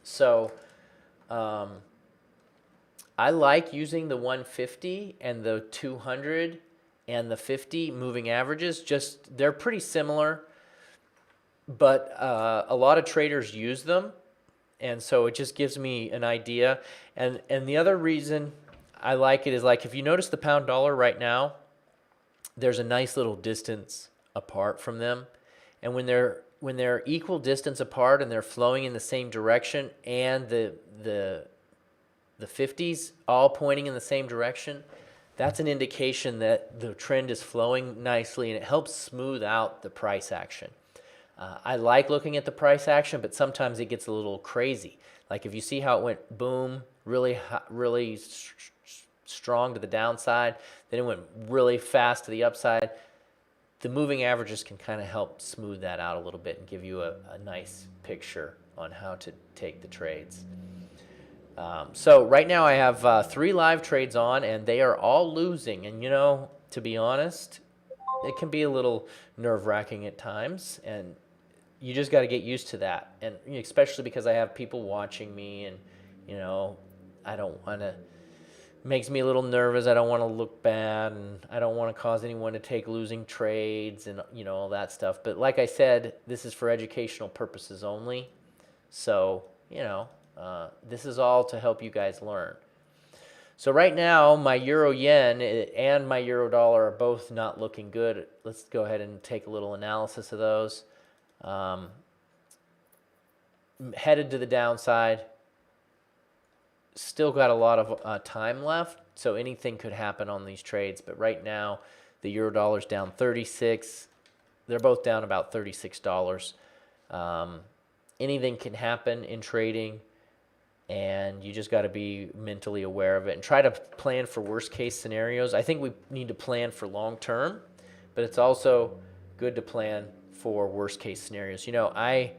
So I like using the 150 and the 200 and the 50 moving averages. Just they're pretty similar, but a lot of traders use them, and so it just gives me an idea. And the other reason I like it is, like, if you notice the pound dollar right now, there's a nice little distance apart from them, and when they're equal distance apart and they're flowing in the same direction, and the 50s all pointing in the same direction, that's an indication that the trend is flowing nicely, and it helps smooth out the price action. I like looking at the price action, but sometimes it gets a little crazy. Like if you see how it went boom, really strong to the downside, then it went really fast to the upside. The moving averages can kind of help smooth that out a little bit and give you a nice picture on how to take the trades. So right now I have 3 live trades on, and they are all losing. And to be honest, it can be a little nerve-wracking at times. And you just got to get used to that. And especially because I have people watching me and, you know, I don't want to, makes me a little nervous. I don't want to look bad and I don't want to cause anyone to take losing trades and, you know, all that stuff. But like I said, this is for educational purposes only. So, you know, this is all to help you guys learn. So right now, my euro yen and my euro dollar are both not looking good. Let's go ahead and take a little analysis of those. Headed to the downside. Still got a lot of time left, so anything could happen on these trades. But right now, the euro dollar's down 36. They're both down about $36. Anything can happen in trading, and you just got to be mentally aware of it and try to plan for worst case scenarios. I think we need to plan for long term, but it's also good to plan for worst case scenarios. You know, I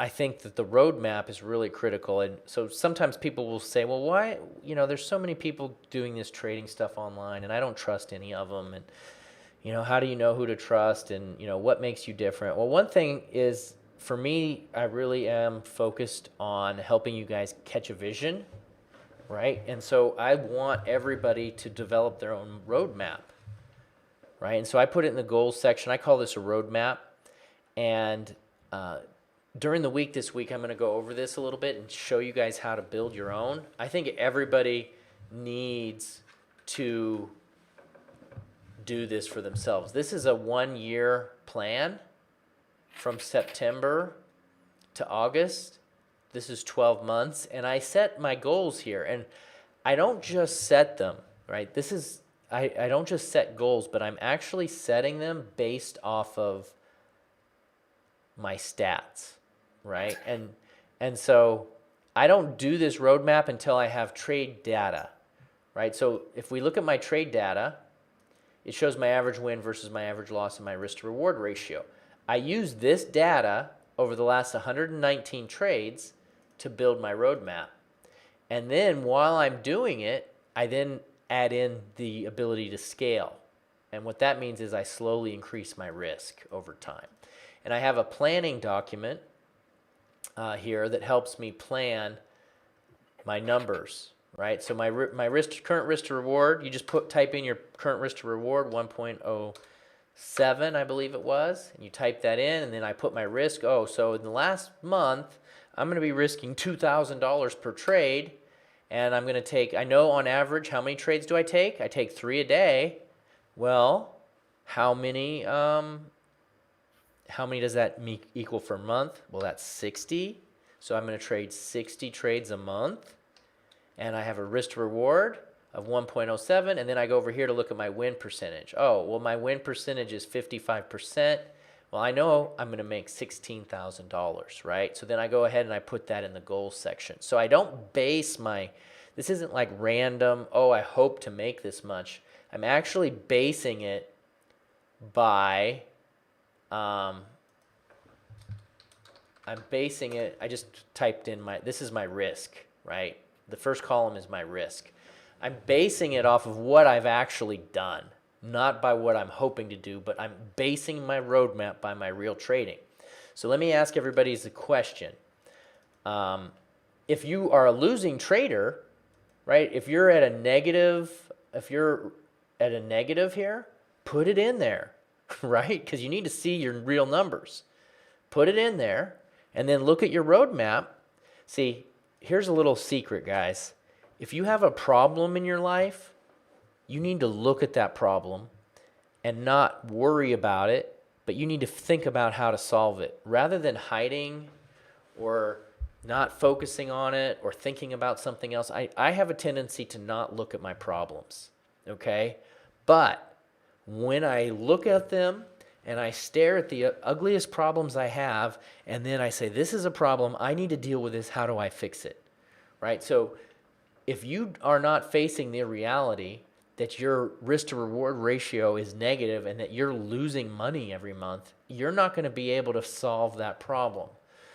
think that the roadmap is really critical. And so sometimes people will say, well, why, you know, there's so many people doing this trading stuff online and I don't trust any of them. And, you know, how do you know who to trust? And, you know, what makes you different? Well, one thing is, for me, I really am focused on helping you guys catch a vision, right? And so I want everybody to develop their own roadmap, right? And so I put it in the goals section. I call this a roadmap. And, during the week this week, I'm going to go over this a little bit and show you guys how to build your own. I think everybody needs to do this for themselves. This is a 1-year plan from September to August. This is 12 months, and I set my goals here. And I don't just set them, right? I don't just set goals, but I'm actually setting them based off of my stats. Right? And so I don't do this roadmap until I have trade data, right? So if we look at my trade data, it shows my average win versus my average loss and my risk to reward ratio. I use this data over the last 119 trades to build my roadmap. And then while I'm doing it, I then add in the ability to scale. And what that means is I slowly increase my risk over time. And I have a planning document here that helps me plan my numbers, right? So my current risk to reward, you just type in your current risk to reward, 1.07, I believe it was, and you type that in, and then I put my risk. So in the last month, I'm going to be risking $2,000 per trade, and I'm going to take, I know on average, how many trades do I take? I take 3 a day. Well, how many does that equal for a month? Well, that's 60. So I'm going to trade 60 trades a month. And I have a risk to reward of 1.07. And then I go over here to look at my win percentage. Oh, well, my win percentage is 55%. Well, I know I'm going to make $16,000, right? So then I go ahead and I put that in the goals section. So I don't base this isn't like random, I hope to make this much. I'm actually basing it by... I just typed in this is my risk, right? The first column is my risk. I'm basing it off of what I've actually done, not by what I'm hoping to do, but I'm basing my roadmap by my real trading. So let me ask everybody a question. If you are a losing trader, right? If you're at a negative here, put it in there. Right? Because you need to see your real numbers. Put it in there and then look at your roadmap. See, here's a little secret, guys. If you have a problem in your life, you need to look at that problem and not worry about it, but you need to think about how to solve it. Rather than hiding or not focusing on it or thinking about something else, I have a tendency to not look at my problems, okay? But when I look at them and I stare at the ugliest problems I have, and then I say, this is a problem, I need to deal with this, how do I fix it, right? So if you are not facing the reality that your risk to reward ratio is negative and that you're losing money every month, you're not going to be able to solve that problem.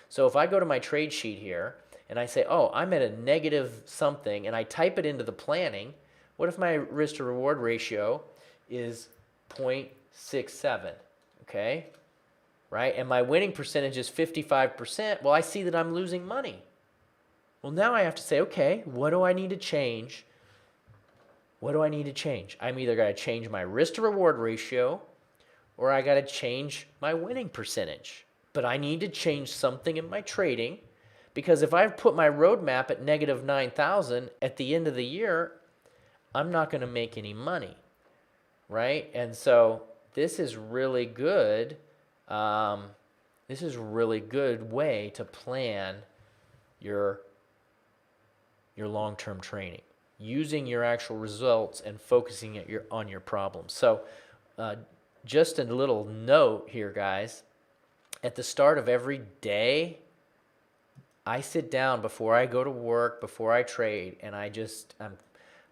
So if I go to my trade sheet here and I say, I'm at a negative something, and I type it into the planning, what if my risk to reward ratio is 0.67, okay? right? And my winning percentage is 55%. Well, I see that I'm losing money. Well, now I have to say, okay, what do I need to change? What do I need to change? I'm either got to change my risk to reward ratio or I got to change my winning percentage. But I need to change something in my trading, because if I've put my roadmap at negative 9,000 at the end of the year, I'm not going to make any money, right? And so this is really good. This is a really good way to plan your long-term training, using your actual results and focusing on your problems. So just a little note here, guys. At the start of every day, I sit down before I go to work, before I trade, and I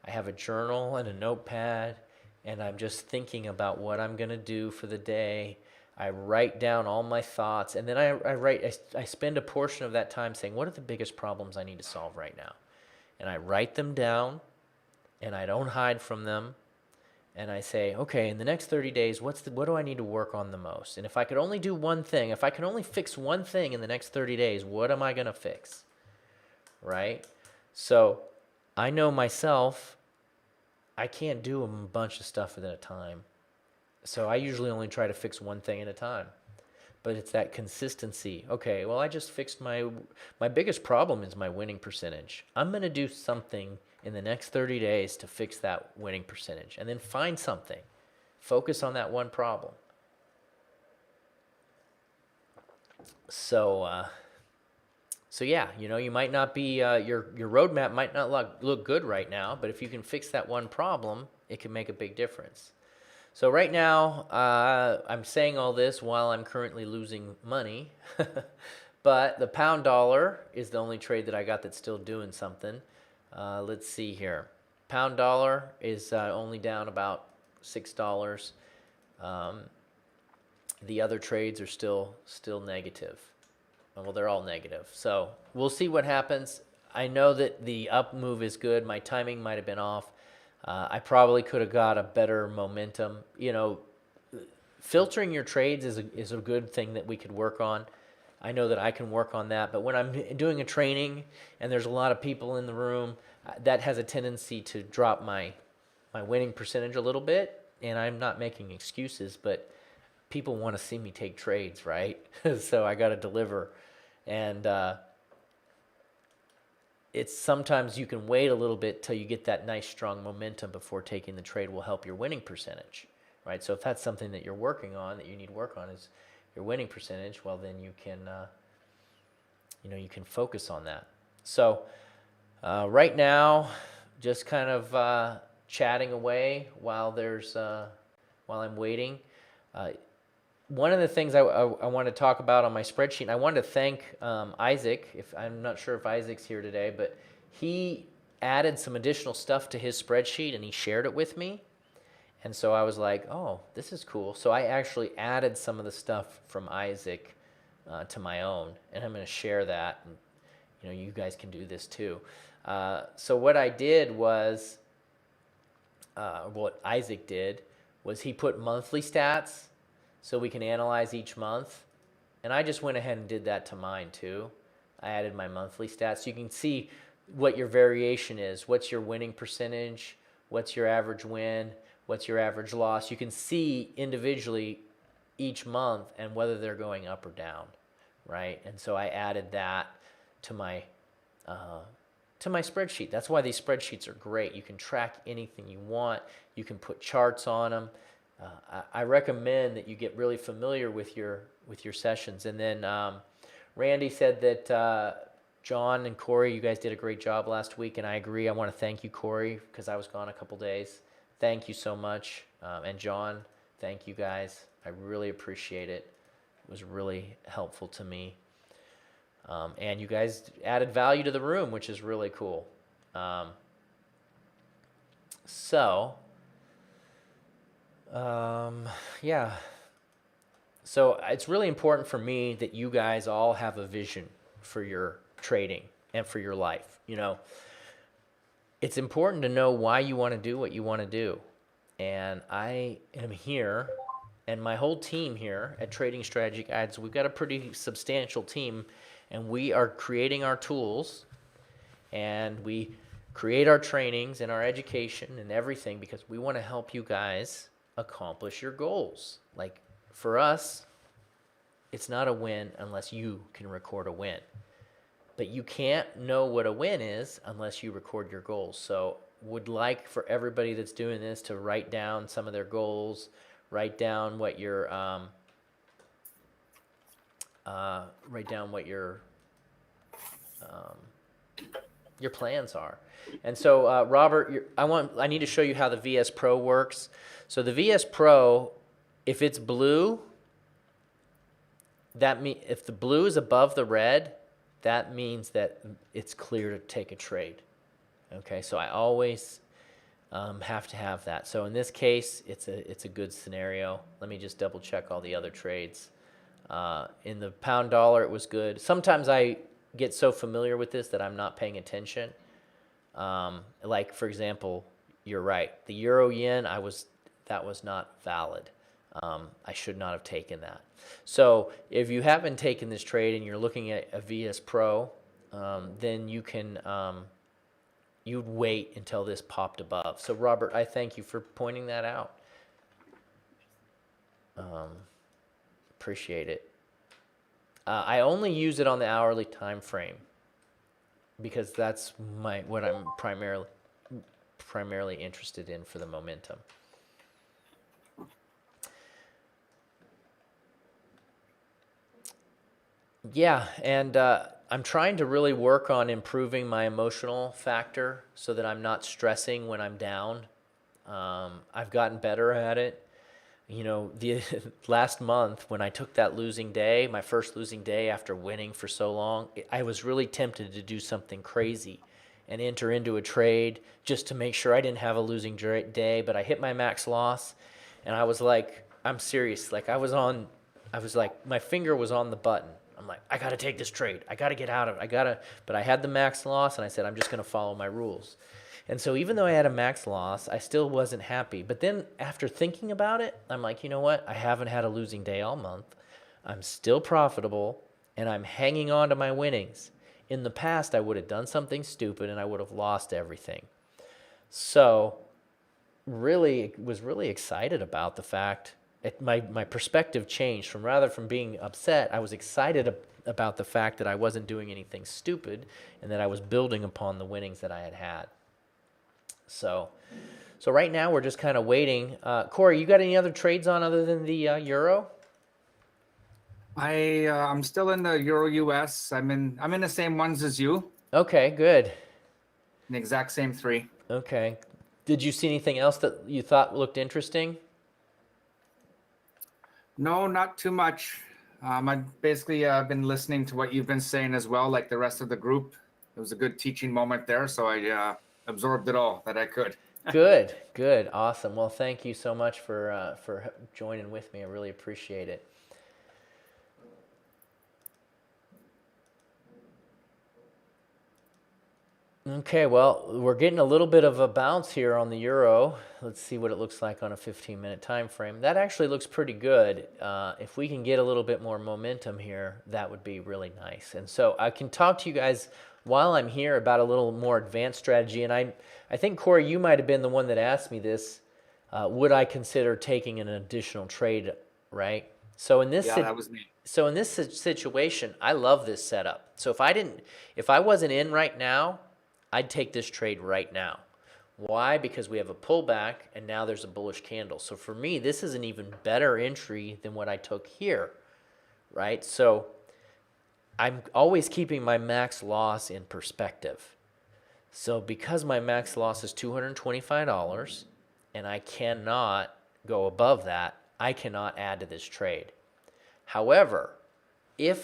have a journal and a notepad, and I'm just thinking about what I'm going to do for the day. I write down all my thoughts, and then I spend a portion of that time saying, what are the biggest problems I need to solve right now? And I write them down, and I don't hide from them. And I say, okay, in the next 30 days, what do I need to work on the most? And if I could only do one thing, if I could only fix one thing in the next 30 days, what am I going to fix? Right? So I know myself, I can't do a bunch of stuff at a time. So I usually only try to fix one thing at a time. But it's that consistency. Okay, well, I just fixed my biggest problem is my winning percentage. I'm going to do something in the next 30 days to fix that winning percentage, and then find something. Focus on that one problem. So yeah, you might not be, your roadmap might not look good right now, but if you can fix that one problem, it can make a big difference. So right now, I'm saying all this while I'm currently losing money, but the pound dollar is the only trade that I got that's still doing something. Let's see here. Pound dollar is only down about $6. The other trades are still negative. Well, they're all negative. So we'll see what happens. I know that the up move is good. My timing might have been off. I probably could have got a better momentum. Filtering your trades is a good thing that we could work on. I know that I can work on that, but when I'm doing a training and there's a lot of people in the room, that has a tendency to drop my winning percentage a little bit, and I'm not making excuses, but people want to see me take trades, right? So I got to deliver, and it's sometimes you can wait a little bit till you get that nice strong momentum before taking the trade will help your winning percentage, right? So if that's something that you're working on, that you need to work on is your winning percentage, well, then you can you can focus on that. So right now, just kind of chatting away while I'm waiting. One of the things I want to talk about on my spreadsheet, and I wanted to thank Isaac. I'm not sure if Isaac's here today, but he added some additional stuff to his spreadsheet and he shared it with me. And so I was like, oh, this is cool. So I actually added some of the stuff from Isaac to my own, and I'm going to share that. And, you guys can do this too. So what I did was, what Isaac did was he put monthly stats so we can analyze each month. And I just went ahead and did that to mine too. I added my monthly stats. So you can see what your variation is. What's your winning percentage? What's your average win? What's your average loss? You can see individually each month and whether they're going up or down, right? And so I added that to my spreadsheet. That's why these spreadsheets are great. You can track anything you want. You can put charts on them. I recommend that you get really familiar with your sessions. And then Randy said that John and Corey, you guys did a great job last week, and I agree. I want to thank you, Corey, because I was gone a couple days. Thank you so much. And John, thank you guys. I really appreciate it. It was really helpful to me. And you guys added value to the room, which is really cool. Yeah. So it's really important for me that you guys all have a vision for your trading and for your life. It's important to know why you want to do what you want to do. And I am here and my whole team here at Trading Strategy Guides, we've got a pretty substantial team, and we are creating our tools, and we create our trainings and our education and everything because we want to help you guys accomplish your goals. Like for us, it's not a win unless you can record a win. But you can't know what a win is unless you record your goals. So would like for everybody that's doing this to write down some of their goals, write down what your plans are. And so Robert, I need to show you how the VS Pro works. So the VS Pro, if it's blue, if the blue is above the red, that means that it's clear to take a trade. Okay, so I always have to have that. So in this case, it's a good scenario. Let me just double check all the other trades. In the pound dollar, it was good. Sometimes I get so familiar with this that I'm not paying attention. Like for example, you're right. The euro yen, that was not valid. I should not have taken that. So if you haven't taken this trade and you're looking at a VS Pro, then you can you'd wait until this popped above. So Robert, I thank you for pointing that out. Appreciate it. I only use it on the hourly time frame because that's what I'm primarily interested in for the momentum. Yeah, and I'm trying to really work on improving my emotional factor so that I'm not stressing when I'm down. I've gotten better at it. You know, the last month when I took that losing day, my first losing day after winning for so long, I was really tempted to do something crazy and enter into a trade just to make sure I didn't have a losing day, but I hit my max loss, and I was like, I'm serious. Like I was like, my finger was on the button. I'm like, I got to take this trade. I got to get out of it. But I had the max loss, and I said, I'm just going to follow my rules. And so even though I had a max loss, I still wasn't happy. But then after thinking about it, I'm like, you know what? I haven't had a losing day all month. I'm still profitable, and I'm hanging on to my winnings. In the past, I would have done something stupid, and I would have lost everything. So really was really excited about the fact my perspective changed from being upset. I was excited about the fact that I wasn't doing anything stupid and that I was building upon the winnings that I had had. So right now we're just kind of waiting. Corey, you got any other trades on other than the euro? I'm still in the Euro US. I'm in the same ones as you. Okay, good. The exact same three. Okay. Did you see anything else that you thought looked interesting? No, not too much. I've basically been listening to what you've been saying as well, like the rest of the group. It was a good teaching moment there, so I absorbed it all that I could. Good, awesome. Well, thank you so much for joining with me. I really appreciate it. Okay, well, we're getting a little bit of a bounce here on the euro. Let's see what it looks like on a 15-minute time frame. That actually looks pretty good. If we can get a little bit more momentum here, that would be really nice. And so I can talk to you guys while I'm here about a little more advanced strategy. And I think, Corey, you might have been the one that asked me this. Would I consider taking an additional trade, right? So in this that was me. So in this situation, I love this setup. So if I wasn't in right now, I'd take this trade right now. Why? Because we have a pullback and now there's a bullish candle. So for me, this is an even better entry than what I took here, right? So I'm always keeping my max loss in perspective. So because my max loss is $225 and I cannot go above that, I cannot add to this trade. However, if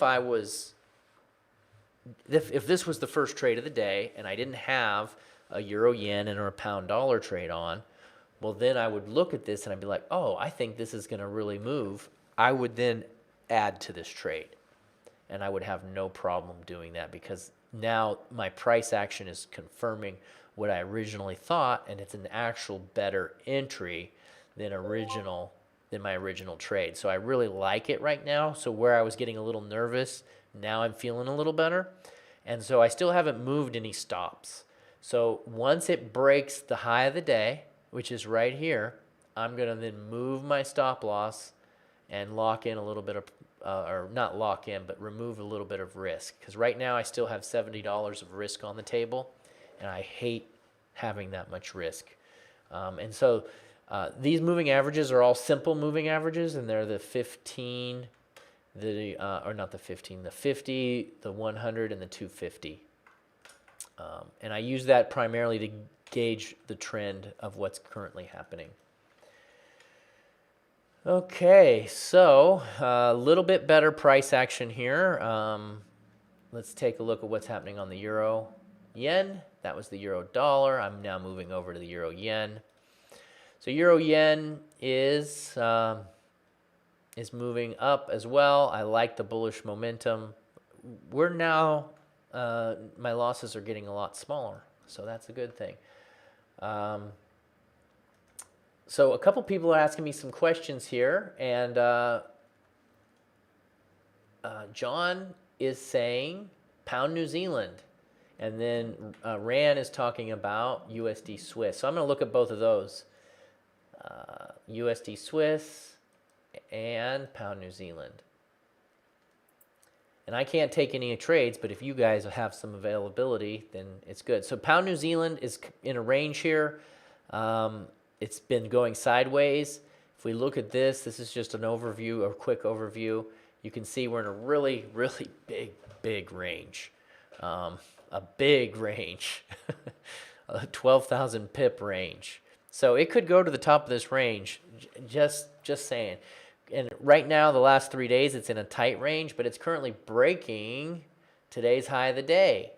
this was the first trade of the day and I didn't have a euro yen and or a pound dollar trade on, well, then I would look at this and I'd be like, oh, I think this is going to really move. I would then add to this trade, and I would have no problem doing that because now my price action is confirming what I originally thought, and it's an actual better entry than than my original trade. So I really like it right now. So where I was getting a little nervous, now I'm feeling a little better. And so I still haven't moved any stops. So once it breaks the high of the day, which is right here, I'm going to then move my stop loss and lock in a little bit of, or not lock in, but remove a little bit of risk. Because right now I still have $70 of risk on the table, and I hate having that much risk. And so these moving averages are all simple moving averages, and they're the 15, or not the 15, the 50, the 100, and the 250. And I use that primarily to gauge the trend of what's currently happening. Okay, so a little bit better price action here. Let's take a look at what's happening on the euro yen. That was the euro dollar. I'm now moving over to the euro yen. So euro yen is moving up as well. I like the bullish momentum. We're now, my losses are getting a lot smaller, so that's a good thing. So a couple people are asking me some questions here, and John is saying pound New Zealand, and then Ran is talking about USD Swiss. So I'm going to look at both of those, USD Swiss and pound New Zealand. And I can't take any trades, but if you guys have some availability, then it's good. So pound New Zealand is in a range here. It's been going sideways. If we look at this, this is just an overview, a quick overview. You can see we're in a really, really big range. A big range, a 12,000 pip range. So it could go to the top of this range, just saying. And right now, the last 3 days, it's in a tight range, but it's currently breaking today's high of the day,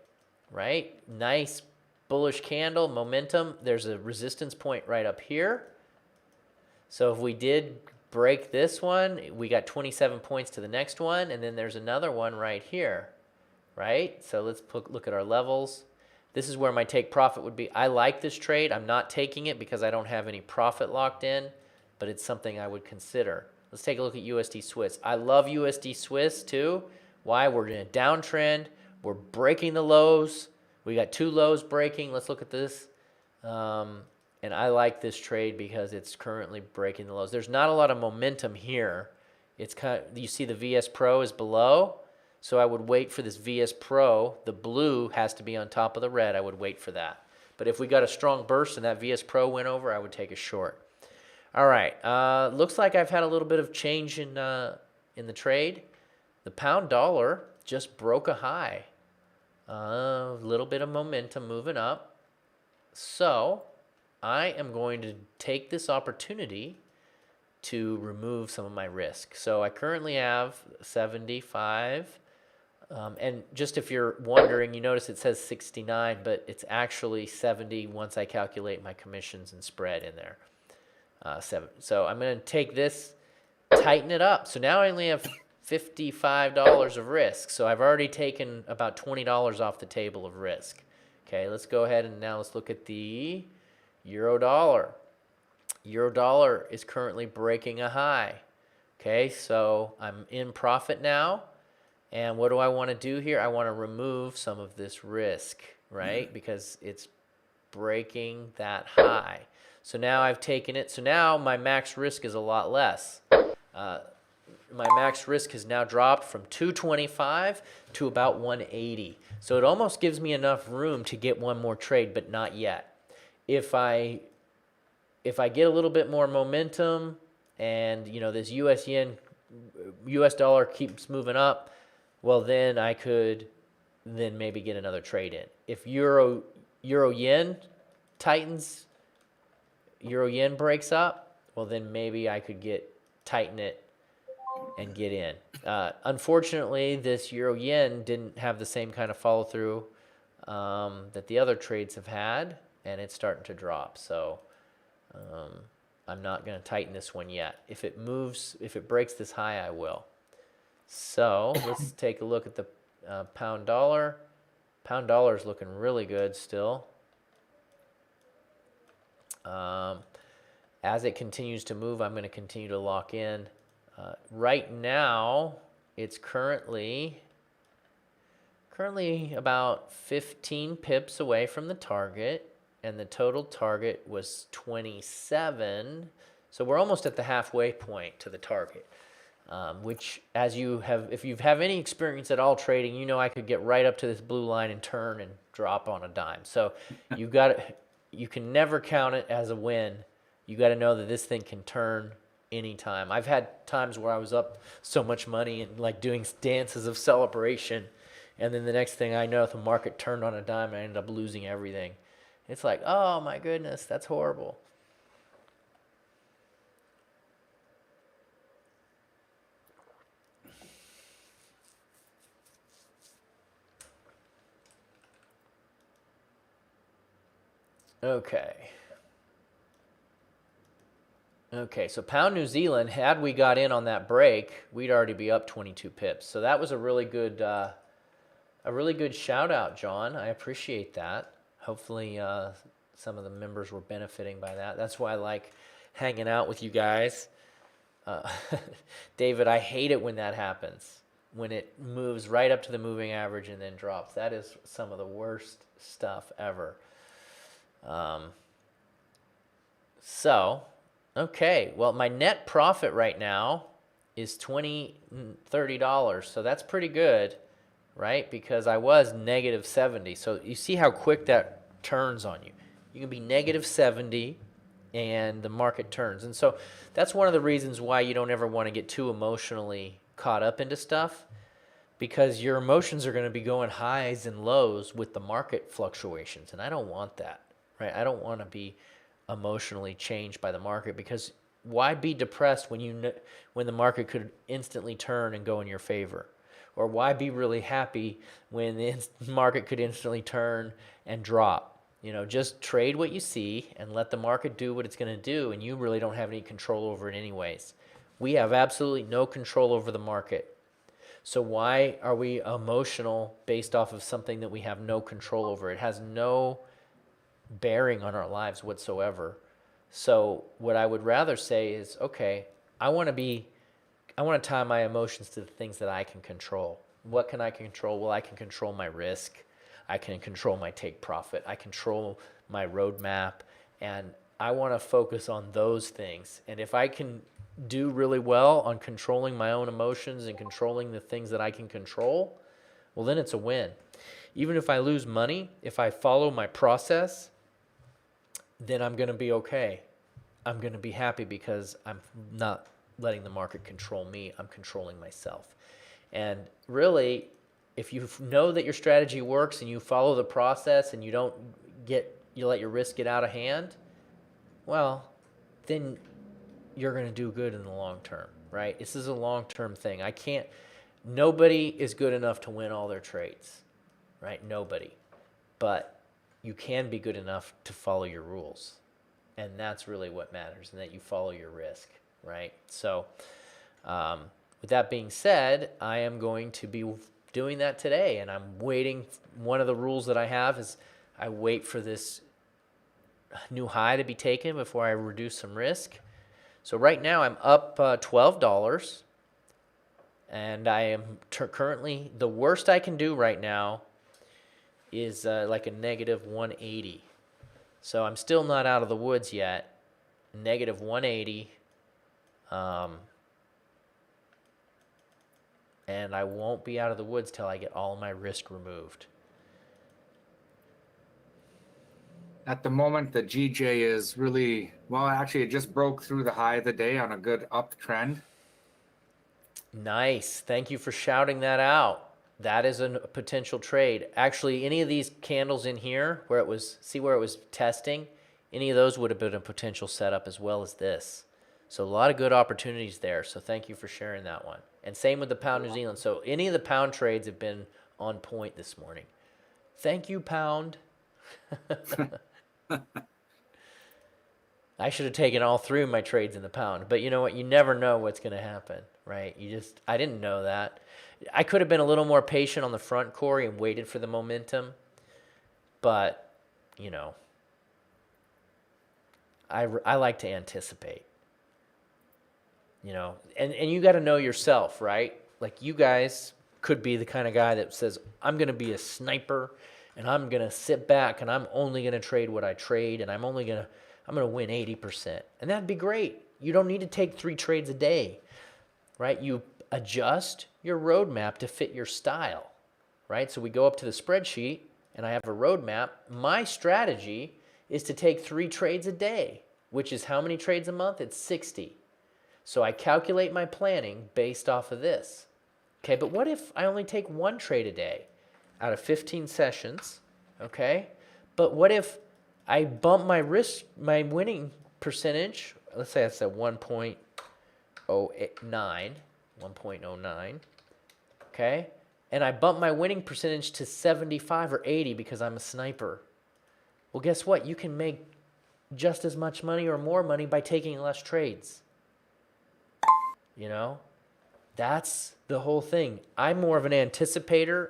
right? Nice bullish candle, momentum. There's a resistance point right up here. So if we did break this one, we got 27 points to the next one, and then there's another one right here, right? So let's look at our levels. This is where my take profit would be. I like this trade. I'm not taking it because I don't have any profit locked in, but it's something I would consider. Let's take a look at USD Swiss. I love USD Swiss too. Why? We're in a downtrend. We're breaking the lows. We got two lows breaking. Let's look at this. And I like this trade because it's currently breaking the lows. There's not a lot of momentum here. It's kind of, you see the VSPRO is below. So I would wait for this VSPRO. The blue has to be on top of the red. I would wait for that. But if we got a strong burst and that VSPRO went over, I would take a short. All right. Looks like I've had a little bit of change in the trade. The pound dollar just broke a high. A little bit of momentum moving up. So I am going to take this opportunity to remove some of my risk. So I currently have 75. And just if you're wondering, you notice it says 69, but it's actually 70 once I calculate my commissions and spread in there. So I'm going to take this, tighten it up. So now I only have $55 of risk. So I've already taken about $20 off the table of risk. Okay, let's go ahead and now let's look at the euro dollar. Euro dollar is currently breaking a high. Okay, so I'm in profit now. And what do I want to do here? I want to remove some of this risk, right? Because it's breaking that high. So now I've taken it. So now my max risk is a lot less. My max risk has now dropped from 225 to about 180. So it almost gives me enough room to get one more trade, but not yet. If I get a little bit more momentum and this US dollar keeps moving up, well then I could then maybe get another trade in. If euro yen tightens, euro yen breaks up, well then maybe I could tighten it and get in. Unfortunately, this euro yen didn't have the same kind of follow through that the other trades have had, and it's starting to drop. So I'm not going to tighten this one yet. If it breaks this high, I will. So let's take a look at the pound dollar. Pound dollar is looking really good still. as it continues to move, I'm going to continue to lock in. Right now, it's currently about 15 pips away from the target, and the total target was 27. So we're almost at the halfway point to the target, which, as you have, if you have any experience at all trading, you know I could get right up to this blue line and turn and drop on a dime. So you can never count it as a win. You got to know that this thing can turn anytime. I've had times where I was up so much money and like doing dances of celebration, and then the next thing I know, the market turned on a dime and I ended up losing everything. It's like, oh my goodness, that's horrible. Okay, so pound New Zealand, had we got in on that break, we'd already be up 22 pips. So that was a really good shout out, John. I appreciate that. Hopefully some of the members were benefiting by that. That's why I like hanging out with you guys. David, I hate it when that happens, when it moves right up to the moving average and then drops. That is some of the worst stuff ever. Okay, well, my net profit right now is $30. So that's pretty good, right? Because I was negative 70. So you see how quick that turns on you. You can be negative 70 and the market turns. And so that's one of the reasons why you don't ever want to get too emotionally caught up into stuff, because your emotions are going to be going highs and lows with the market fluctuations. And I don't want that, right? I don't want to be emotionally changed by the market, because why be depressed when when the market could instantly turn and go in your favor? Or why be really happy when the market could instantly turn and drop? You know, just trade what you see and let the market do what it's going to do, and you really don't have any control over it anyways. We have absolutely no control over the market. So why are we emotional based off of something that we have no control over? It has no bearing on our lives whatsoever. So what I would rather say is, okay, I want to tie my emotions to the things that I can control. What can I control? Well, I can control my risk. I can control my take profit. I control my roadmap, and I want to focus on those things. And if I can do really well on controlling my own emotions and controlling the things that I can control, well, then it's a win. Even if I lose money, if I follow my process, then I'm going to be okay. I'm going to be happy because I'm not letting the market control me. I'm controlling myself. And really, if you know that your strategy works and you follow the process and you let your risk get out of hand, well, then you're going to do good in the long term, right? This is a long-term thing. Nobody is good enough to win all their trades, right? Nobody. But you can be good enough to follow your rules. And that's really what matters, and that you follow your risk, right? So with that being said, I am going to be doing that today, and I'm waiting. One of the rules that I have is I wait for this new high to be taken before I reduce some risk. So right now I'm up $12, and I am currently, the worst I can do right now is like a negative 180. So I'm still not out of the woods yet. Negative 180. And I won't be out of the woods till I get all my risk removed. At the moment, the GJ is really, well, actually, it just broke through the high of the day on a good uptrend. Nice. Thank you for shouting that out. That is a potential trade. Actually, any of these candles in here where it was testing, any of those would have been a potential setup as well as this. So a lot of good opportunities there. So thank you for sharing that one. And same with the pound New Zealand. So any of the pound trades have been on point this morning. Thank you, pound. I should have taken all three of my trades in the pound. But you know what? You never know what's going to happen, right? I didn't know that. I could have been a little more patient on the front, Corey, and waited for the momentum. But, I like to anticipate. You know, and you got to know yourself, right? Like you guys could be the kind of guy that says, I'm going to be a sniper and I'm going to sit back and I'm only going to trade what I trade and I'm going to win 80%. And that'd be great. You don't need to take 3 trades a day, right? You adjust your roadmap to fit your style, right? So we go up to the spreadsheet and I have a roadmap. My strategy is to take 3 trades a day, which is how many trades a month? It's 60. So I calculate my planning based off of this. Okay, but what if I only take 1 trade a day out of 15 sessions? Okay, but what if I bump my winning percentage? Let's say that's at 1.09, 1.09. Okay, and I bump my winning percentage to 75 or 80 because I'm a sniper. Well, guess what? You can make just as much money or more money by taking less trades. You know, that's the whole thing. I'm more of an anticipator,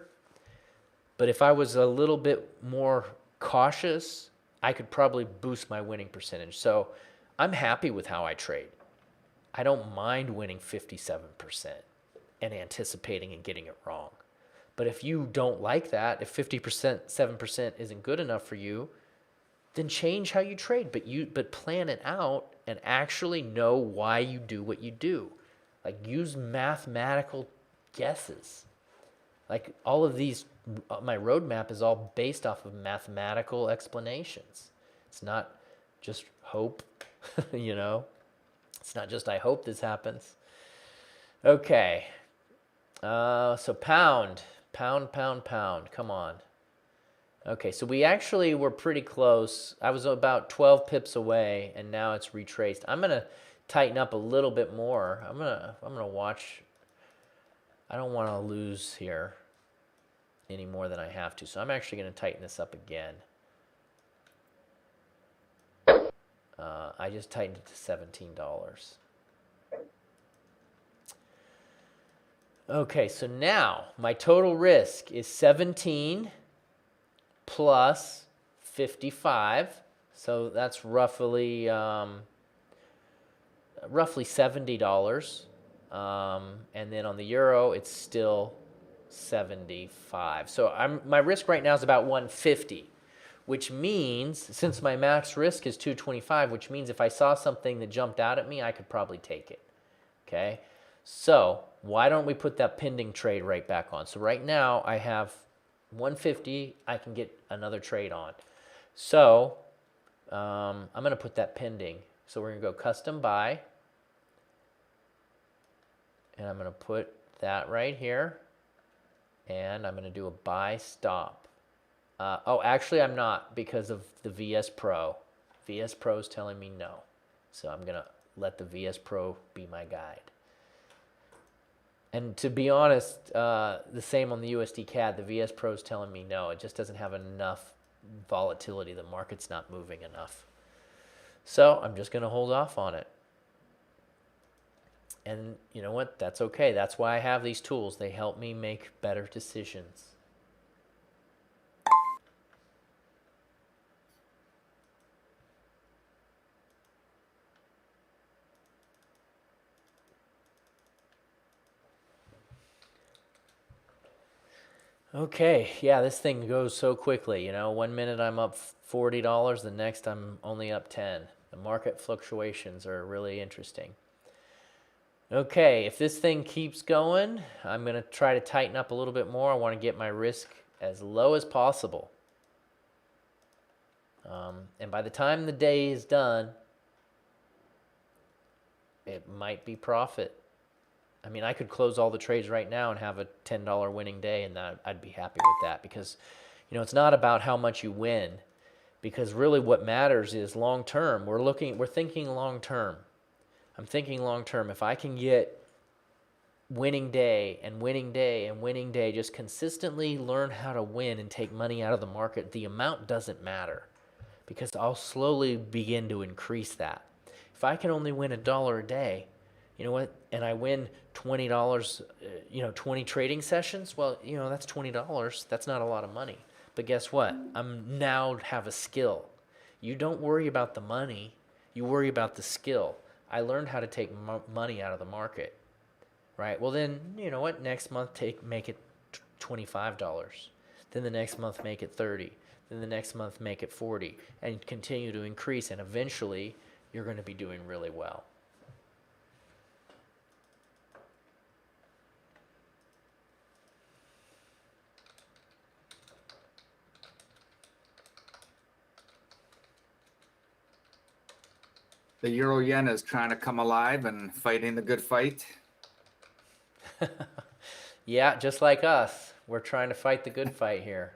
but if I was a little bit more cautious, I could probably boost my winning percentage. So I'm happy with how I trade. I don't mind winning 57% and anticipating and getting it wrong. But if you don't like that, if 50%, 7% isn't good enough for you, then change how you trade. But plan it out and actually know why you do what you do. Like use mathematical guesses. Like all of these, my roadmap is all based off of mathematical explanations. It's not just hope, you know. It's not just I hope this happens. Okay. So pound. Come on. Okay, so we actually were pretty close. I was about 12 pips away, and now it's retraced. I'm gonna tighten up a little bit more. I'm gonna watch. I don't want to lose here any more than I have to, so I'm actually gonna tighten this up again. I just tightened it to $17. Okay, so now my total risk is 17 plus 55, so that's roughly $70. And then on the euro, it's still 75. So my risk right now is about 150, which means since my max risk is 225, which means if I saw something that jumped out at me, I could probably take it. Okay, so why don't we put that pending trade right back on? So right now I have 150. I can get another trade on. So I'm going to put that pending. So we're going to go custom buy. And I'm going to put that right here. And I'm going to do a buy stop. Oh, actually I'm not because of the VS Pro. VS Pro is telling me no. So I'm going to let the VS Pro be my guide. And to be honest, the same on the USD CAD. The VS Pro is telling me no. It just doesn't have enough volatility. The market's not moving enough. So I'm just going to hold off on it. And you know what? That's okay. That's why I have these tools. They help me make better decisions. Okay, yeah, this thing goes so quickly, you know. 1 minute I'm up $40, the next I'm only up 10. The market fluctuations are really interesting. Okay, if this thing keeps going, I'm going to try to tighten up a little bit more. I want to get my risk as low as possible. And by the time the day is done, it might be profit. I mean, I could close all the trades right now and have a $10 winning day, and I'd be happy with that because, you know, it's not about how much you win, because really what matters is long term. We're thinking long term. I'm thinking long term. If I can get winning day and winning day and winning day, just consistently learn how to win and take money out of the market, the amount doesn't matter because I'll slowly begin to increase that. If I can only win $1 a day, you know what, and I win $20, 20 trading sessions, well, you know, that's $20. That's not a lot of money. But guess what? I'm now have a skill. You don't worry about the money. You worry about the skill. I learned how to take money out of the market, right? Well, then, you know what? Next month, make it $25. Then the next month, make it 30. Then the next month, make it 40, and continue to increase. And eventually, you're going to be doing really well. The Euro yen is trying to come alive and fighting the good fight. Yeah, just like us. We're trying to fight the good fight here.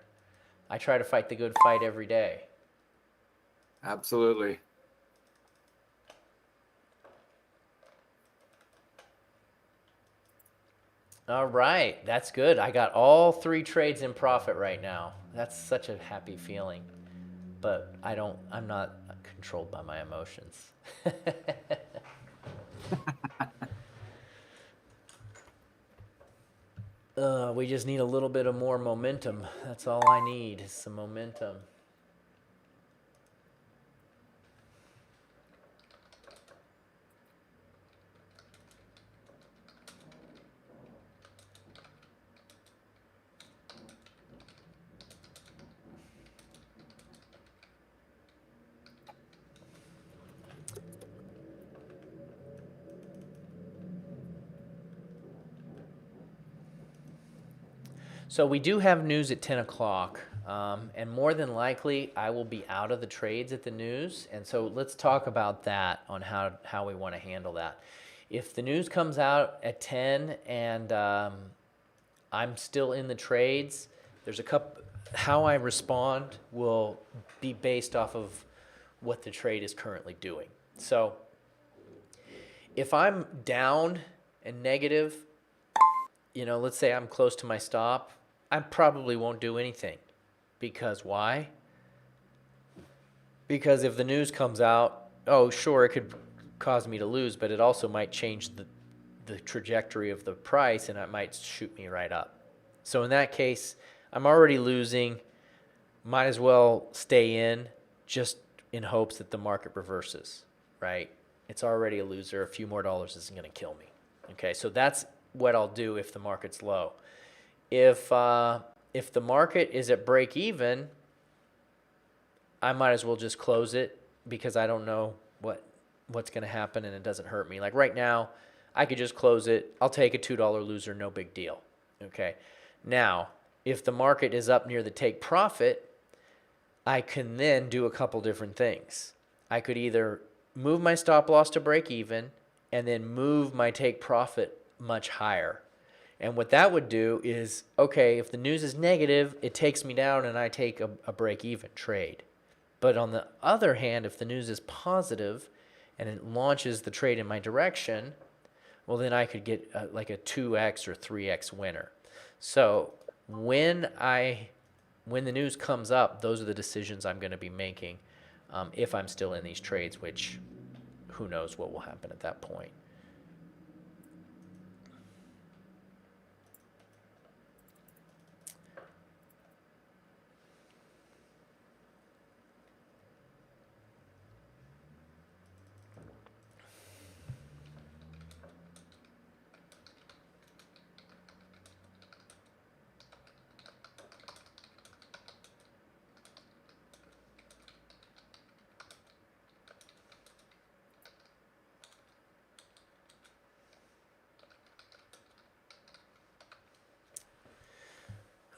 I try to fight the good fight every day. Absolutely. All right, that's good. I got all 3 trades in profit right now. That's such a happy feeling. But I'm not controlled by my emotions. We just need a little bit of more momentum. That's all I need is some momentum. So we do have news at 10 o'clock, and more than likely I will be out of the trades at the news. And so let's talk about that on how we want to handle that. If the news comes out at 10 and I'm still in the trades, there's a couple, how I respond will be based off of what the trade is currently doing. So if I'm down and negative, you know, let's say I'm close to my stop, I probably won't do anything. Because why? Because if the news comes out, oh, sure, it could cause me to lose, but it also might change the trajectory of the price, and it might shoot me right up. So in that case, I'm already losing. Might as well stay in just in hopes that the market reverses, right? It's already a loser. A few more dollars isn't going to kill me. Okay, so that's what I'll do if the market's low. If the market is at break even, I might as well just close it because I don't know what's going to happen and it doesn't hurt me. Like right now, I could just close it. I'll take a $2 loser, no big deal. Okay. Now, if the market is up near the take profit, I can then do a couple different things. I could either move my stop loss to break even and then move my take profit much higher. And what that would do is, okay, if the news is negative, it takes me down and I take a break-even trade. But on the other hand, if the news is positive and it launches the trade in my direction, well, then I could get like a 2x or 3x winner. So when the news comes up, those are the decisions I'm going to be making if I'm still in these trades, which who knows what will happen at that point.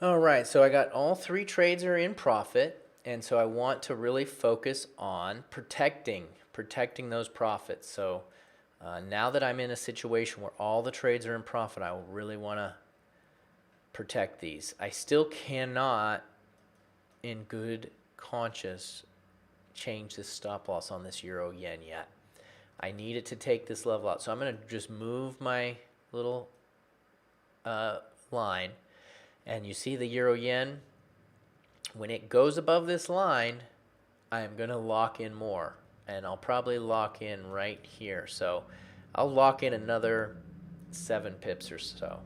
All right, so I got all 3 trades are in profit, and so I want to really focus on protecting those profits. So now that I'm in a situation where all the trades are in profit, I will really want to protect these. I still cannot, in good conscience, change this stop loss on this Euro Yen yet. I need it to take this level out. So I'm going to just move my little line. And you see the Euro Yen, when it goes above this line, I'm going to lock in more. And I'll probably lock in right here. So I'll lock in another 7 pips or so.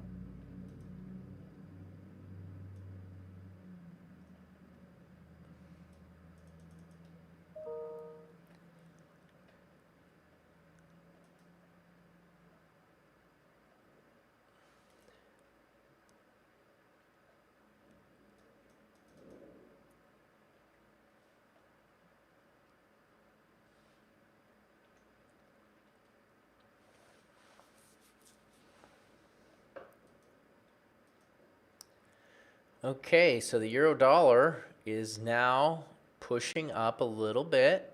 Okay, so the euro dollar is now pushing up a little bit.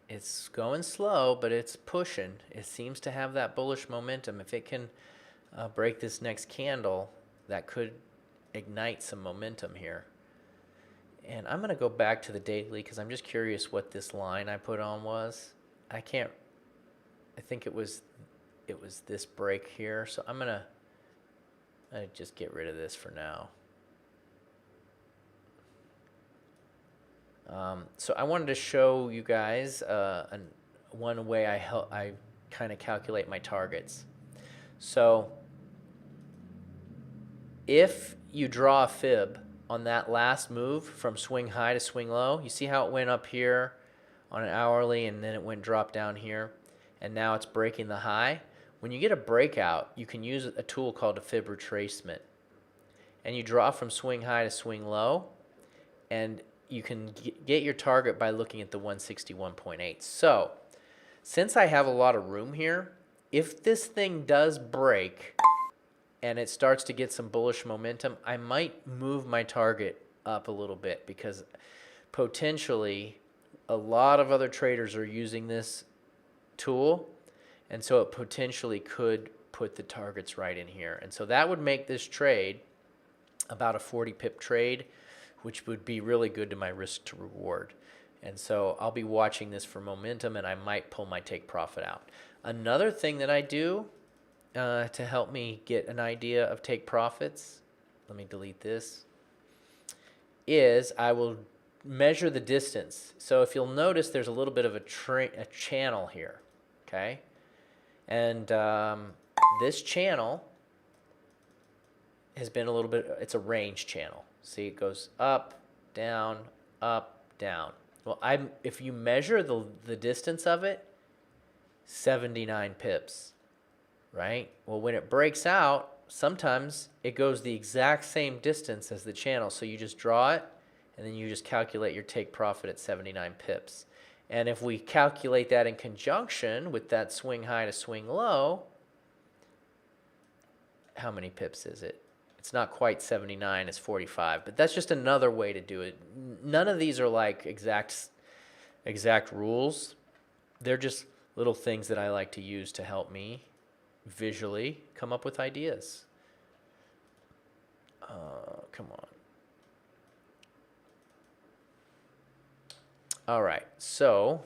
It's going slow, but it's pushing. It seems to have that bullish momentum. If it can break this next candle, that could ignite some momentum here. And I'm going to go back to the daily because I'm just curious what this line I put on was. I think it was this break here. So I'm going to just get rid of this for now. So I wanted to show you guys one way I kind of calculate my targets. So if you draw a fib on that last move from swing high to swing low, you see how it went up here on an hourly and then it went drop down here and now it's breaking the high. When you get a breakout, you can use a tool called a fib retracement. And you draw from swing high to swing low, and you can get your target by looking at the 161.8. So, since I have a lot of room here, if this thing does break and it starts to get some bullish momentum, I might move my target up a little bit because potentially a lot of other traders are using this tool, and so it potentially could put the targets right in here. And so that would make this trade about a 40 pip trade, which would be really good to my risk to reward. And so I'll be watching this for momentum, and I might pull my take profit out. Another thing that I do to help me get an idea of take profits, let me delete this, is I will measure the distance. So if you'll notice, there's a little bit of a channel here, okay? And this channel has been a little bit, it's a range channel. See, it goes up, down, up, down. Well, if you measure the distance of it, 79 pips, right? Well, when it breaks out, sometimes it goes the exact same distance as the channel. So you just draw it, and then you just calculate your take profit at 79 pips. And if we calculate that in conjunction with that swing high to swing low, how many pips is it? It's not quite 79, it's 45, but that's just another way to do it. None of these are like exact rules. They're just little things that I like to use to help me visually come up with ideas. Come on. All right, so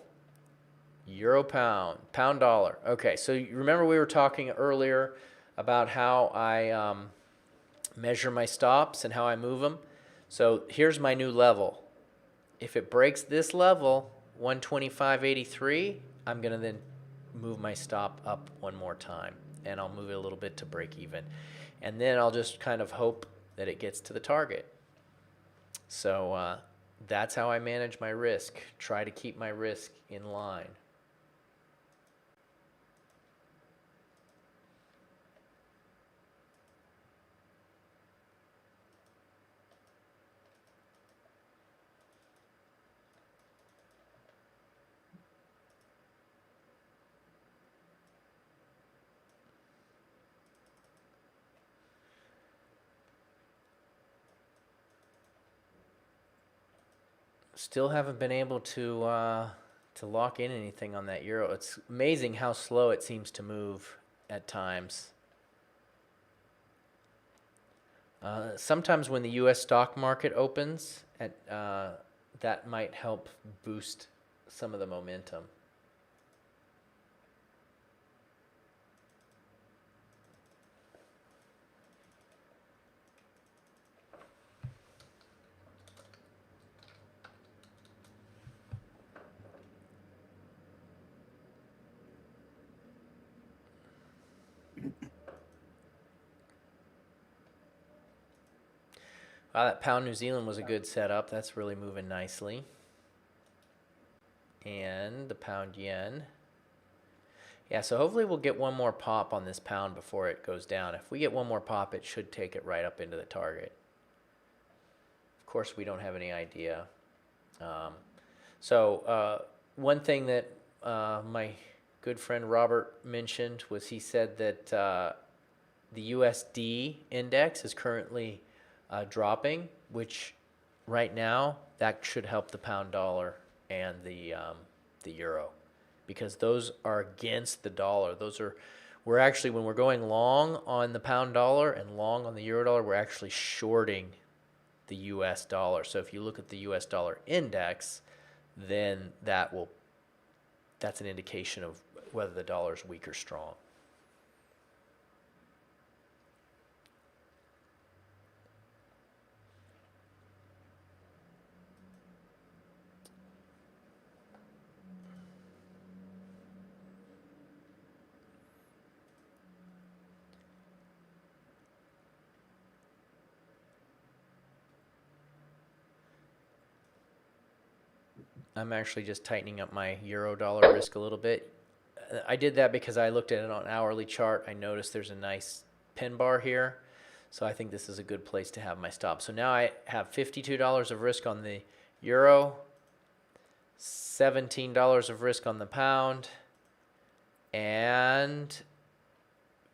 euro pound, pound dollar. Okay, so you remember we were talking earlier about how I measure my stops and how I move them. So here's my new level. If it breaks this level, 125.83, I'm going to then move my stop up one more time, and I'll move it a little bit to break even. And then I'll just kind of hope that it gets to the target. So that's how I manage my risk. Try to keep my risk in line. Still haven't been able to lock in anything on that euro. It's amazing how slow it seems to move at times. Sometimes when the U.S. stock market opens, that might help boost some of the momentum. Wow, that pound New Zealand was a good setup. That's really moving nicely. And the pound yen. Yeah, so hopefully we'll get one more pop on this pound before it goes down. If we get one more pop, it should take it right up into the target. Of course, we don't have any idea. One thing that my good friend Robert mentioned was he said that the USD index is currently dropping, which right now that should help the pound dollar and the euro, because those are against the dollar. We're actually, when we're going long on the pound dollar and long on the euro dollar, we're actually shorting the US dollar. So if you look at the US dollar index, then that's an indication of whether the dollar is weak or strong. I'm actually just tightening up my euro dollar risk a little bit. I did that because I looked at it on an hourly chart. I noticed there's a nice pin bar here. So I think this is a good place to have my stop. So now I have $52 of risk on the euro, $17 of risk on the pound, and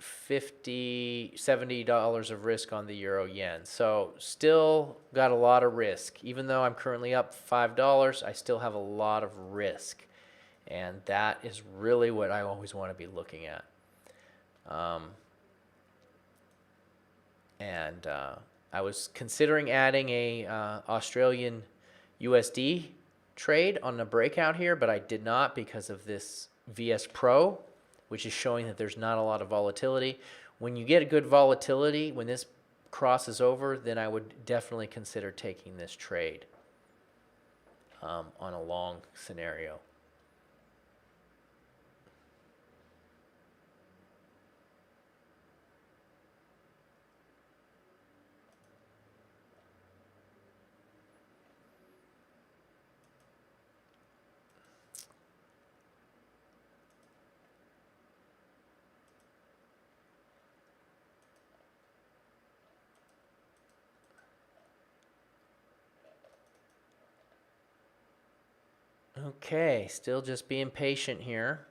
$70 of risk on the euro yen. So still got a lot of risk. Even though I'm currently up $5, I still have a lot of risk. And that is really what I always want to be looking at. I was considering adding a Australian USD trade on the breakout here, but I did not because of this VSPRO, which is showing that there's not a lot of volatility. When you get a good volatility, when this crosses over, then I would definitely consider taking this trade on a long scenario. Okay, still just being patient here.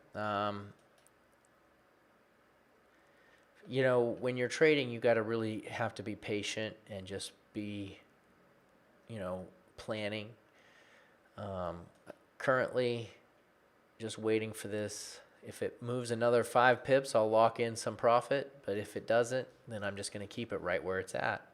You know, when you're trading, you got to really have to be patient and just be, you know, planning. Currently, just waiting for this. If it moves another 5 pips, I'll lock in some profit. But if it doesn't, then I'm just going to keep it right where it's at.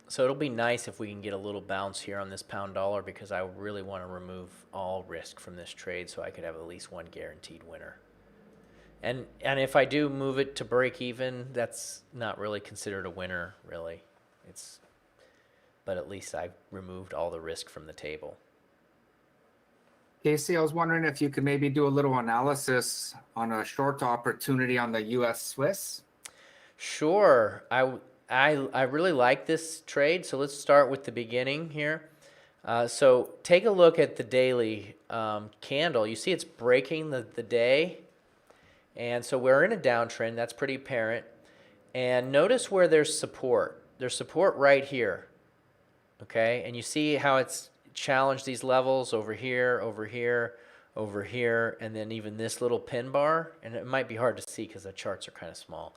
So it'll be nice if we can get a little bounce here on this pound dollar, because I really want to remove all risk from this trade so I could have at least one guaranteed winner. And if I do move it to break even, that's not really considered a winner, really. But at least I've removed all the risk from the table. Casey, I was wondering if you could maybe do a little analysis on a short opportunity on the US Swiss. Sure. I really like this trade, so let's start with the beginning here. So take a look at the daily candle. You see it's breaking the day, and so we're in a downtrend. That's pretty apparent. And notice where there's support. There's support right here, okay? And you see how it's challenged these levels over here, over here, over here, and then even this little pin bar. And it might be hard to see because the charts are kind of small.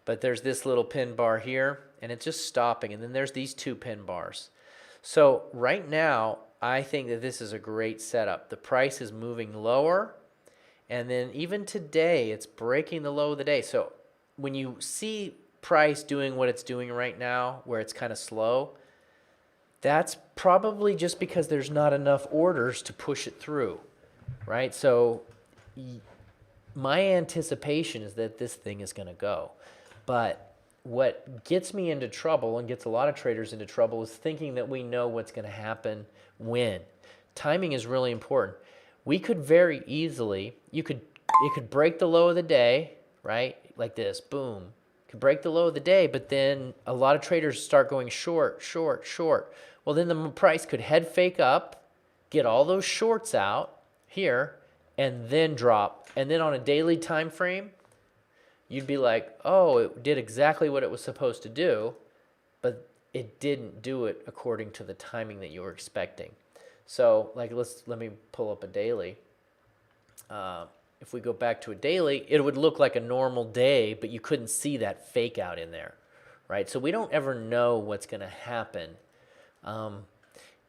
But there's this little pin bar here, and it's just stopping. And then there's these 2 pin bars. So right now, I think that this is a great setup. The price is moving lower, and then even today, it's breaking the low of the day. So when you see price doing what it's doing right now, where it's kind of slow, that's probably just because there's not enough orders to push it through, right? So my anticipation is that this thing is going to go. But what gets me into trouble and gets a lot of traders into trouble is thinking that we know what's going to happen when. Timing is really important. We could very easily, it could break the low of the day, right? Like this, boom. It could break the low of the day, but then a lot of traders start going short, short, short. Well, then the price could head fake up, get all those shorts out here, and then drop. And then on a daily time frame, you'd be like, oh, it did exactly what it was supposed to do, but it didn't do it according to the timing that you were expecting. So like, let me pull up a daily. If we go back to a daily, it would look like a normal day, but you couldn't see that fake out in there, right? So we don't ever know what's going to happen.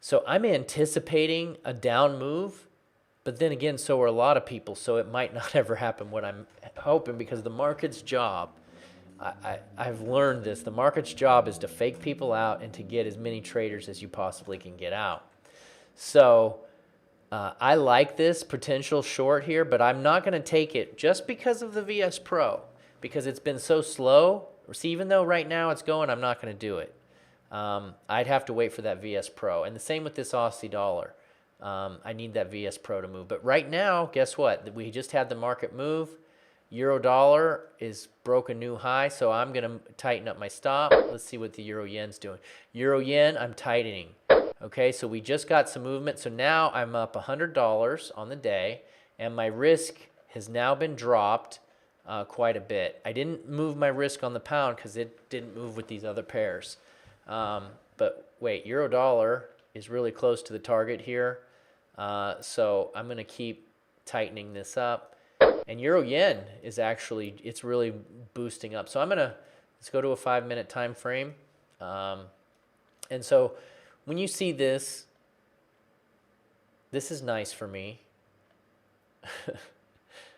So I'm anticipating a down move, but then again, so are a lot of people. So it might not ever happen what I'm hoping, because the market's job, I've learned this, the market's job is to fake people out and to get as many traders as you possibly can get out. So I like this potential short here, but I'm not going to take it just because of the VS Pro, because it's been so slow. See, even though right now it's going, I'm not going to do it. I'd have to wait for that VS Pro. And the same with this Aussie dollar. I need that VS Pro to move. But right now, guess what? We just had the market move. Euro dollar is broke a new high, so I'm going to tighten up my stop. Let's see what the Euro yen's doing. Euro yen, I'm tightening. Okay, so we just got some movement. So now I'm up $100 on the day, and my risk has now been dropped quite a bit. I didn't move my risk on the pound because it didn't move with these other pairs. But wait, Euro dollar is really close to the target here. So I'm going to keep tightening this up. And Euro yen is actually, it's really boosting up. So let's go to a 5-minute time frame. And so when you see this, this is nice for me.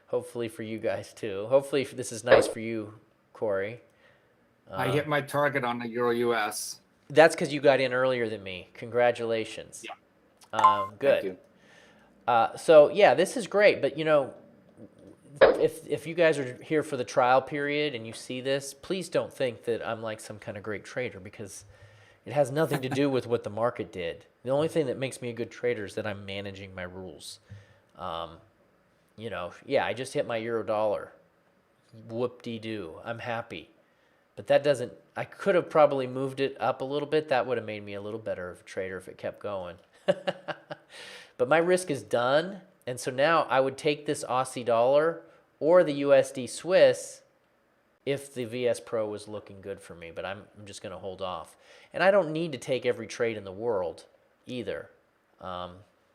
Hopefully for you guys too. Hopefully this is nice for you, Corey. I hit my target on the Euro US. That's because you got in earlier than me. Congratulations. Yeah. Good. Thank you. So yeah, this is great. But you know, if you guys are here for the trial period and you see this, please don't think that I'm like some kind of great trader, because it has nothing to do with what the market did. The only thing that makes me a good trader is that I'm managing my rules. You know, yeah, I just hit my Euro dollar. Whoop-de-doo. I'm happy. But that doesn't, I could have probably moved it up a little bit. That would have made me a little better of a trader if it kept going. But my risk is done. And so now I would take this Aussie dollar or the USD Swiss if the VS Pro was looking good for me. But I'm just going to hold off. And I don't need to take every trade in the world either,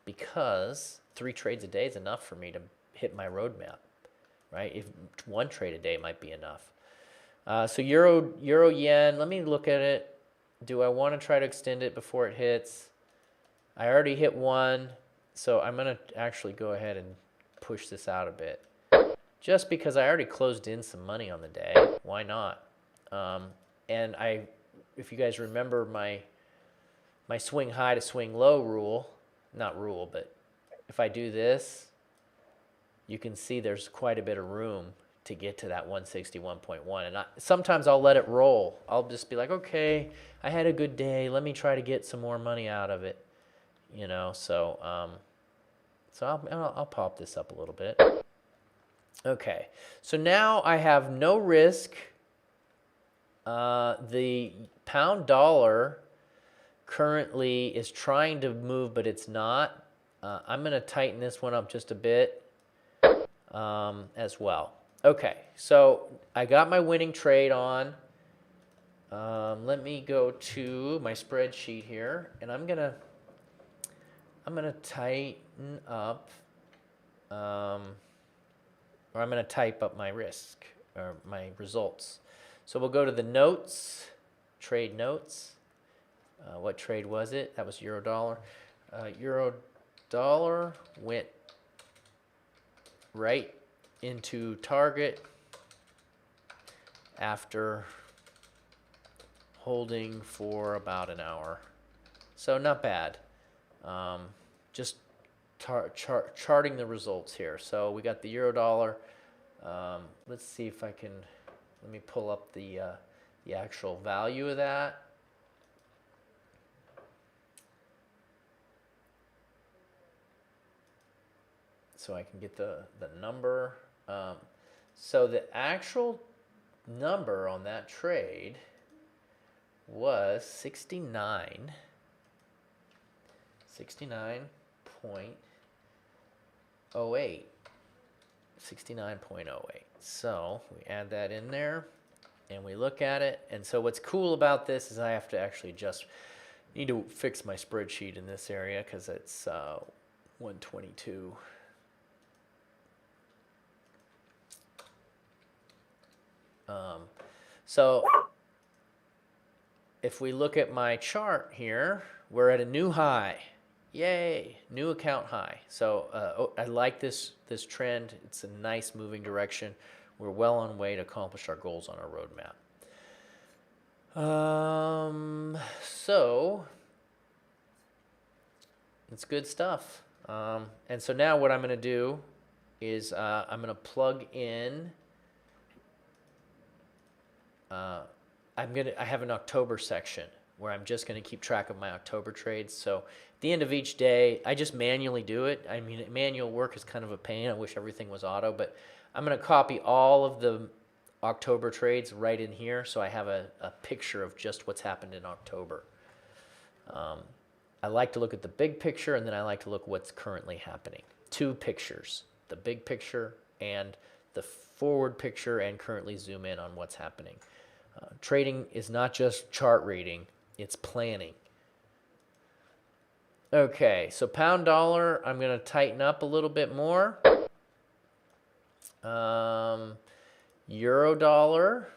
because 3 trades a day is enough for me to hit my roadmap, right? If 1 trade a day might be enough. So Euro yen, let me look at it. Do I want to try to extend it before it hits? I already hit 1, so I'm going to actually go ahead and push this out a bit. Just because I already closed in some money on the day. Why not? And if you guys remember my swing high to swing low rule, not rule, but if I do this, you can see there's quite a bit of room to get to that 161.1. And sometimes I'll let it roll. I'll just be like, okay, I had a good day. Let me try to get some more money out of it. You know, so I'll pop this up a little bit. Okay, so now I have no risk. The pound dollar currently is trying to move, but it's not. I'm going to tighten this one up just a bit as well. Okay, so I got my winning trade on. Let me go to my spreadsheet here, and I'm gonna tighten up, or I'm gonna type up my risk or my results. So we'll go to the notes, trade notes. What trade was it? That was Euro dollar. Euro dollar went right into target after holding for about an hour. So not bad. Just charting the results here. So we got the Euro dollar. Let's see if I can, let me pull up the actual value of that. So I can get the number. So the actual number on that trade was 69.08. 69.08. So we add that in there and we look at it. And so what's cool about this is I have to actually need to fix my spreadsheet in this area because it's 122. So if we look at my chart here, we're at a new high. Yay, new account high. So I like this trend. It's a nice moving direction. We're well on way to accomplish our goals on our roadmap. So it's good stuff. And so now what I'm going to do is I'm going to plug in. I have an October section where I'm just going to keep track of my October trades. So at the end of each day, I just manually do it. I mean, manual work is kind of a pain. I wish everything was auto, but I'm going to copy all of the October trades right in here so I have a picture of just what's happened in October. I like to look at the big picture, and then I like to look what's currently happening. Two pictures, the big picture and the forward picture, and currently zoom in on what's happening. Trading is not just chart reading, it's planning. Okay, so pound dollar, I'm going to tighten up a little bit more. Euro dollar.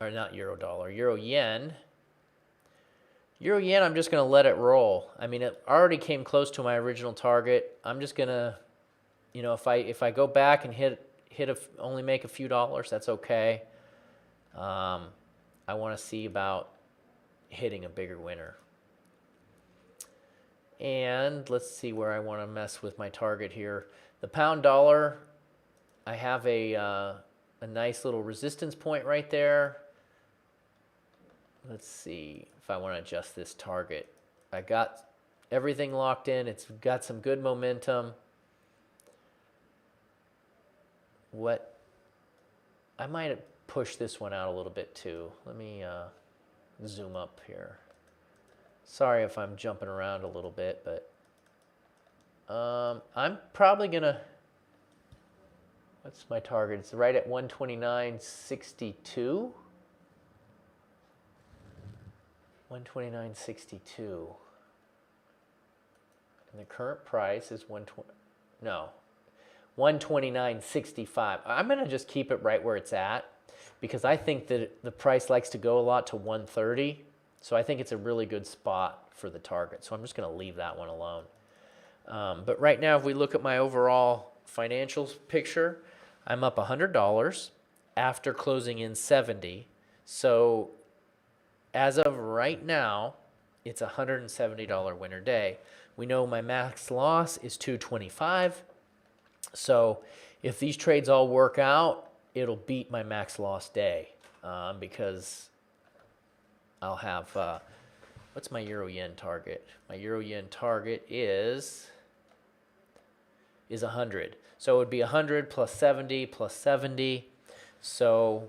Or not euro dollar, euro yen. Euro yen, I'm just going to let it roll. I mean, it already came close to my original target. I'm just going to, you know, if I go back and only make a few dollars, that's okay. I want to see about hitting a bigger winner. And let's see where I want to mess with my target here. The pound dollar, I have a nice little resistance point right there. Let's see if I want to adjust this target. I got everything locked in. It's got some good momentum. I might push this one out a little bit too. Let me zoom up here. Sorry if I'm jumping around a little bit, but I'm probably gonna, what's my target? It's right at 129.62. 129.62. And the current price is 129.65. I'm going to just keep it right where it's at because I think that the price likes to go a lot to 130. So I think it's a really good spot for the target. So I'm just going to leave that one alone. But right now, if we look at my overall financials picture, I'm up $100 after closing in 70. So as of right now, it's a $170 winner day. We know my max loss is 225. So if these trades all work out, it'll beat my max loss day because I'll have, what's my Euro Yen target? My Euro Yen target is 100. So it would be 100 plus 70 plus 70. So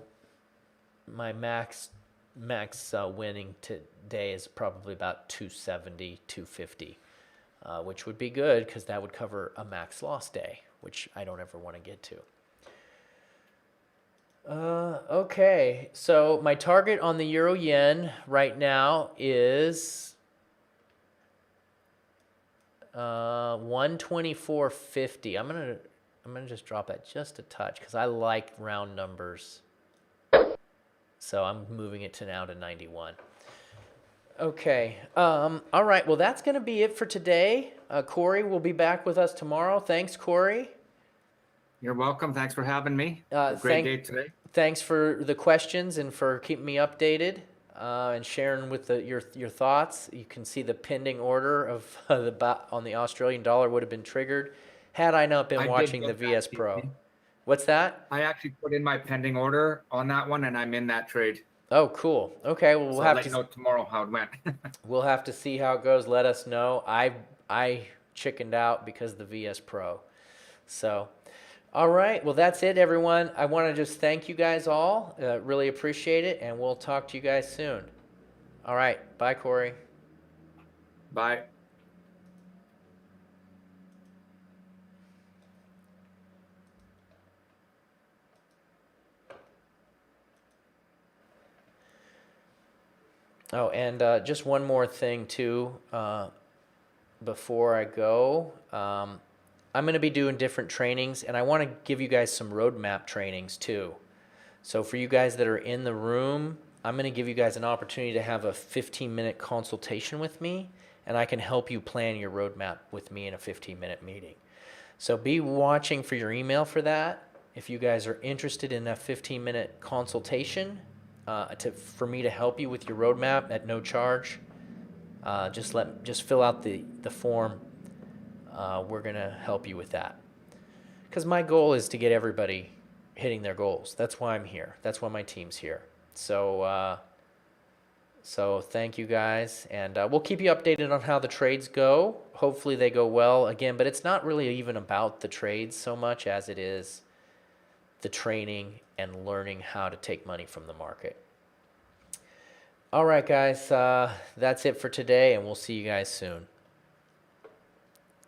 my max winning today is probably about 270, 250, which would be good because that would cover a max loss day, which I don't ever want to get to. Okay, so my target on the Euro Yen right now is 124.50. I'm gonna just drop that just a touch because I like round numbers. So I'm moving it now to 91. Okay. All right. Well, that's going to be it for today. Corey will be back with us tomorrow. Thanks, Corey. You're welcome. Thanks for having me. Great day today. Thanks for the questions and for keeping me updated and sharing with your thoughts. You can see the pending order of on the Australian dollar would have been triggered had I not been watching the VSPRO. What's that? I actually put in my pending order on that one, and I'm in that trade. Oh, cool. Okay, well, we'll I'll have let to you know tomorrow how it went. We'll have to see how it goes. Let us know. I chickened out because of the VSPRO. So, all right. Well, that's it, everyone. I want to just thank you guys all. Really appreciate it, and we'll talk to you guys soon. All right. Bye, Corey. Bye. Oh, and just one more thing too, before I go. I'm going to be doing different trainings, and I want to give you guys some roadmap trainings too. So for you guys that are in the room, I'm going to give you guys an opportunity to have a 15-minute consultation with me, and I can help you plan your roadmap with me in a 15-minute meeting. So be watching for your email for that. If you guys are interested in a 15-minute consultation for me to help you with your roadmap at no charge, just fill out the form. We're gonna help you with that. Because my goal is to get everybody hitting their goals. That's why I'm here. That's why my team's here. So thank you guys, and we'll keep you updated on how the trades go. Hopefully they go well again, but it's not really even about the trades so much as it is the training and learning how to take money from the market. All right, guys, that's it for today, and we'll see you guys soon.